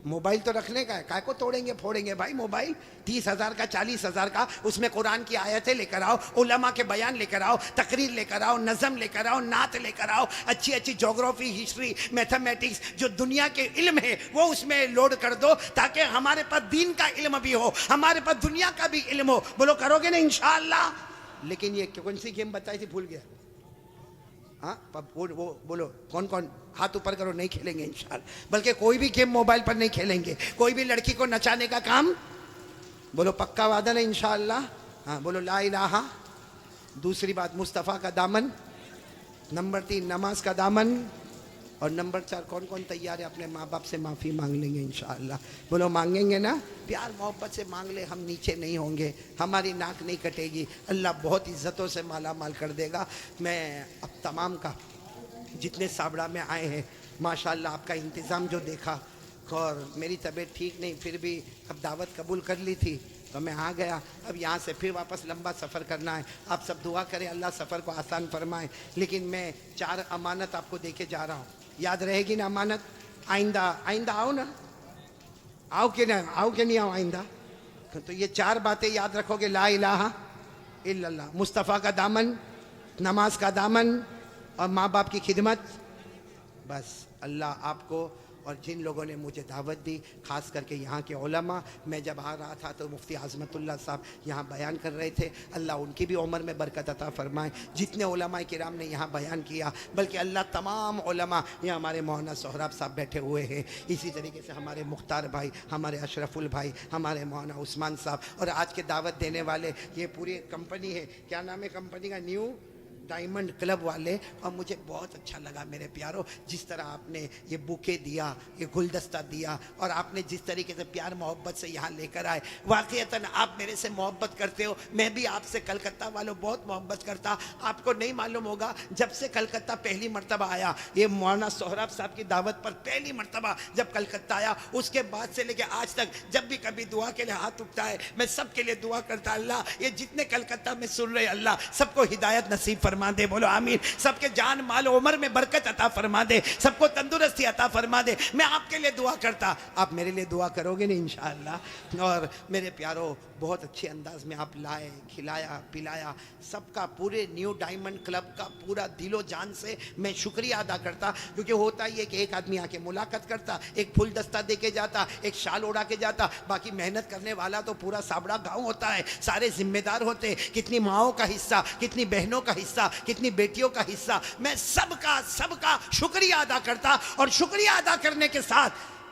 A: موبائل تو رکھنے کا ہے، کائے کو توڑیں گے پھوڑیں گے بھائی؟ موبائل 30,000 کا 40,000 کا، اس میں قرآن کی آیتیں لے کر آؤ، علماء کے بیان لے کر آؤ، تقریر لے کر آؤ، نظم لے کر آؤ، نعت لے کر آؤ، اچھی جغرافی، ہسٹری، میتھمیٹکس جو دنیا کے علم ہے وہ اس میں لوڈ کر دو، تاکہ ہمارے پاس دین کا علم بھی ہو، ہمارے پاس دنیا کا بھی علم ہو۔ بولو کرو گے نا انشاءاللہ؟ لیکن یہ کون سی گیم بتائی تھی بھول گیا؟ ہاں وہ بولو کون ہاتھ اوپر کرو، نہیں کھیلیں گے انشاءاللہ، بلکہ کوئی بھی گیم موبائل پر نہیں کھیلیں گے، کوئی بھی لڑکی کو نچانے کا کام، بولو پکا وعدہ نہیں انشاءاللہ؟ ہاں بولو لا الہ۔ دوسری بات مصطفیٰ کا دامن، نمبر 3 نماز کا دامن، اور نمبر 4 کون تیار ہے اپنے ماں باپ سے معافی مانگ لیں گے انشاءاللہ؟ بولو مانگیں گے نا؟ پیار محبت سے مانگ لے، ہم نیچے نہیں ہوں گے، ہماری ناک نہیں کٹے گی، اللہ بہت عزتوں سے مالا مال کر دے گا۔ میں اب تمام کا جتنے سابڑا میں آئے ہیں ماشاءاللہ آپ کا انتظام جو دیکھا، اور میری طبیعت ٹھیک نہیں پھر بھی اب دعوت قبول کر لی تھی تو میں آ گیا، اب یہاں سے پھر واپس لمبا سفر کرنا ہے، آپ سب دعا کریں اللہ سفر کو آسان فرمائے۔ لیکن میں 4 امانت آپ کو دے کے جا رہا ہوں، یاد رہے گی نا امانت؟ آئندہ آؤ نا، آؤ کہ نہیں آؤ آئندہ؟ تو یہ 4 باتیں یاد رکھو گے، لا الہ الا اللہ، مصطفیٰ کا دامن، نماز کا دامن، اور ماں باپ کی خدمت۔ بس اللہ آپ کو اور جن لوگوں نے مجھے دعوت دی، خاص کر کے یہاں کے علماء، میں جب آ رہا تھا تو مفتی عظمت اللہ صاحب یہاں بیان کر رہے تھے، اللہ ان کی بھی عمر میں برکت عطا فرمائے، جتنے علماء کرام نے یہاں بیان کیا، بلکہ اللہ تمام علماء، یہاں ہمارے مولانا سہراب صاحب بیٹھے ہوئے ہیں، اسی طریقے سے ہمارے مختار بھائی، ہمارے اشرف البھائی، ہمارے مولانا عثمان صاحب، اور آج کے دعوت دینے والے یہ پوری کمپنی ہے، کیا نام ہے کمپنی کا؟ نیو ڈائمنڈ کلب والے۔ اور مجھے بہت اچھا لگا میرے پیاروں، جس طرح آپ نے یہ بوکے دیا، یہ گلدستہ دیا، اور آپ نے جس طریقے سے پیار محبت سے یہاں لے کر آئے، واقعتاً آپ میرے سے محبت کرتے ہو، میں بھی آپ سے کلکتہ والوں بہت محبت کرتا۔ آپ کو نہیں معلوم ہوگا، جب سے کلکتہ پہلی مرتبہ آیا، یہ مولانا سہراب صاحب کی دعوت پر پہلی مرتبہ جب کلکتہ آیا، اس کے بعد سے لے کے آج تک جب بھی کبھی دعا کے لیے ہاتھ اٹھتا ہے، میں سب کے لیے دعا کرتا، اللہ یہ جتنے کلکتہ میں سن رہے، اللہ سب کو ہدایت نصیب فرما دے، بولو آمین۔ سب کے جان مال عمر میں برکت عطا فرما دے، سب کو تندرستی عطا فرما دے۔ میں آپ کے لیے دعا کرتا، آپ میرے لیے دعا کرو گے نا انشاءاللہ؟ اور میرے پیاروں بہت اچھے انداز میں آپ لائے، کھلایا پلایا، سب کا پورے نیو ڈائمنڈ کلب کا پورا دل و جان سے میں شکریہ ادا کرتا، کیونکہ ہوتا ہی ہے کہ ایک آدمی آ کے ملاقات کرتا، ایک پھول دستہ دے کے جاتا، ایک شال اڑا کے جاتا، باقی محنت کرنے والا تو پورا سابڑا گاؤں ہوتا ہے، سارے ذمہ دار ہوتے، کتنی ماؤں کا حصہ، کتنی بہنوں کا حصہ، کتنی بیٹیوں کا حصہ، میں سب کا شکریہ ادا کرتا، اور شکریہ ادا کرنے کے ساتھ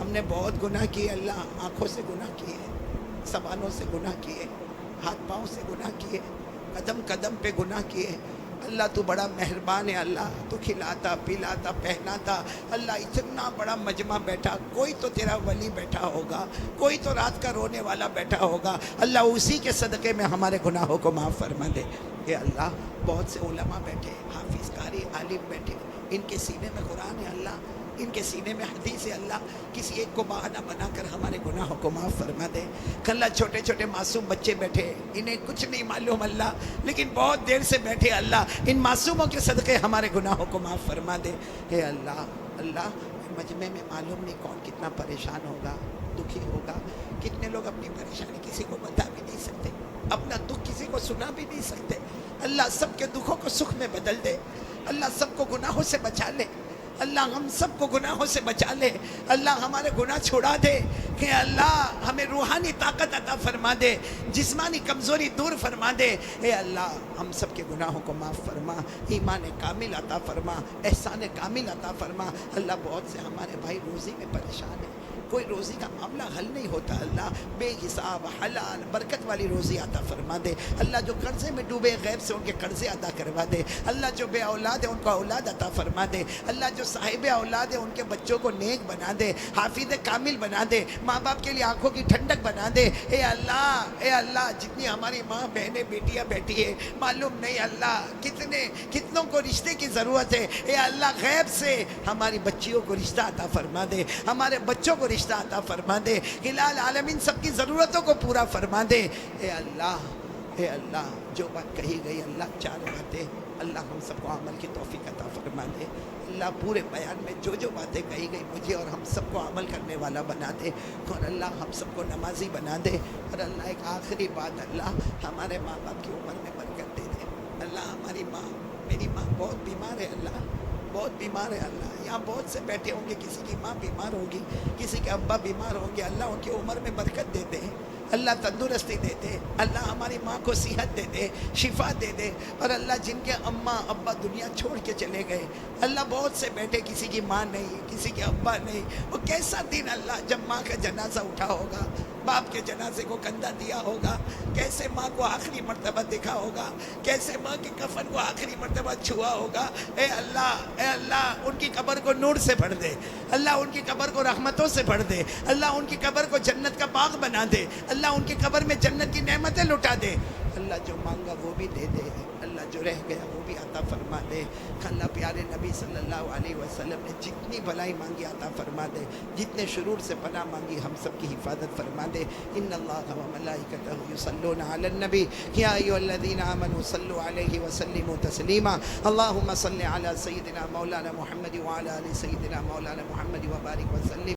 A: ہم نے بہت گناہ کیے اللہ، آنکھوں سے گناہ کیے، زبانوں سے گناہ کیے، ہاتھ پاؤں سے گناہ کیے، قدم قدم پہ گناہ کیے۔ اللہ تو بڑا مہربان ہے اللہ، تو کھلاتا پلاتا پہناتا، اللہ اتنا بڑا مجمع بیٹھا، کوئی تو تیرا ولی بیٹھا ہوگا، کوئی تو رات کا رونے والا بیٹھا ہوگا، اللہ اسی کے صدقے میں ہمارے گناہوں کو معاف فرما دے۔ کہ اللہ بہت سے علماء بیٹھے، حافظ قاری عالم بیٹھے، ان کے سینے میں قرآن ہے اللہ، ان کے سینے میں حدیث ہے اللہ، کسی ایک کو بہانہ بنا کر ہمارے گناہوں کو معاف فرما دے۔ اللہ چھوٹے چھوٹے معصوم بچے بیٹھے، انہیں کچھ نہیں معلوم اللہ، لیکن بہت دیر سے بیٹھے اللہ، ان معصوموں کے صدقے ہمارے گناہوں کو معاف فرما دے۔ اے اللہ، اللہ مجمع میں معلوم نہیں کون کتنا پریشان ہوگا، دکھی ہوگا، کتنے لوگ اپنی پریشانی کسی کو بتا بھی نہیں سکتے، اپنا دکھ کسی کو سنا بھی نہیں سکتے۔ اللہ سب کے دکھوں کو سکھ میں بدل دے، اللہ سب کو گناہوں سے بچا لے، اللہ ہم سب کو گناہوں سے بچا لے، اللہ ہمارے گناہ چھڑا دے، کہ اللہ ہمیں روحانی طاقت عطا فرما دے، جسمانی کمزوری دور فرما دے۔ اے اللہ ہم سب کے گناہوں کو معاف فرما، ایمان کامل عطا فرما، احسان کامل عطا فرما۔ اللہ بہت سے ہمارے بھائی روزی میں پریشان ہیں، کوئی روزی کا معاملہ حل نہیں ہوتا، اللہ بے حساب حلال برکت والی روزی عطا فرما دے۔ اللہ جو قرضے میں ڈوبے غیب سے ان کے قرضے ادا کروا دے، اللہ جو بے اولاد ہے ان کو اولاد عطا فرما دے، اللہ جو صاحب اولاد ہے ان کے بچوں کو نیک بنا دے، حافظ کامل بنا دے، ماں باپ کے لیے آنکھوں کی ٹھنڈک بنا دے۔ اے اللہ جتنی ہماری ماں بہنیں بیٹیاں بیٹھی ہے، معلوم نہیں اللہ کتنوں کو رشتے کی ضرورت ہے، اے اللہ غیب سے ہماری بچیوں کو رشتہ عطا فرما دے، ہمارے بچوں کو رشتہ عطا فرما دے، الٰہ العالمین سب کی ضرورتوں کو پورا فرما دے۔ اے اللہ جو بات کہی گئی اللہ چار باتیں، اللہ ہم سب کو عمل کی توفیق عطا فرما دے۔ اللہ پورے بیان میں جو باتیں کہی گئی مجھے اور ہم سب کو عمل کرنے والا بنا دے، اور اللہ ہم سب کو نمازی بنا دے۔ اور اللہ ایک آخری بات، اللہ ہمارے ماں باپ کی عمر میں برکت دے دے۔ اللہ ہماری ماں، میری ماں بہت بیمار ہے اللہ، بہت بیمار ہے اللہ، یہاں بہت سے بیٹھے ہوں گے، کسی کی ماں بیمار ہوگی، کسی کے ابا بیمار ہوں گے، اللہ ان کی عمر میں برکت دے دے، اللہ تندرستی دے دے، اللہ ہماری ماں کو صحت دے دے، شفا دے دے۔ اور اللہ جن کے اماں ابا دنیا چھوڑ کے چلے گئے، اللہ بہت سے بیٹھے کسی کی ماں نہیں، کسی کے ابا نہیں، وہ کیسا دن اللہ جب ماں کا جنازہ اٹھا ہوگا، باپ کے جنازے کو کندھا دیا ہوگا، کیسے ماں کو آخری مرتبہ دیکھا ہوگا، کیسے ماں کے کفن کو آخری مرتبہ چھوا ہوگا۔ اے اللہ ان کی قبر کو نور سے بھر دے، اللہ ان کی قبر کو رحمتوں سے بھر دے، اللہ ان کی قبر کو جنت کا باغ بنا دے، اللہ ان کی قبر میں جنت کی نعمتیں لٹا دے۔ اللہ جو مانگا وہ بھی دے دے، اللہ جو رہ گیا وہ بھی عطا فرما دے۔ اللہ پیارے نبی صلی اللہ علیہ وسلم نے جتنی بھلائی مانگی عطا فرما دے، جتنے شرور سے پناہ مانگی ہم سب کی حفاظت فرما دے۔ ان اللہ و ملائکتہ یصلون علی النبی یا ایھا الذین آمنوا صلوا علیہ وسلموا تسلیما۔ اللہم صل علی سیدنا مولانا محمد وعلی آل سیدنا مولانا محمد وبارک وسلم۔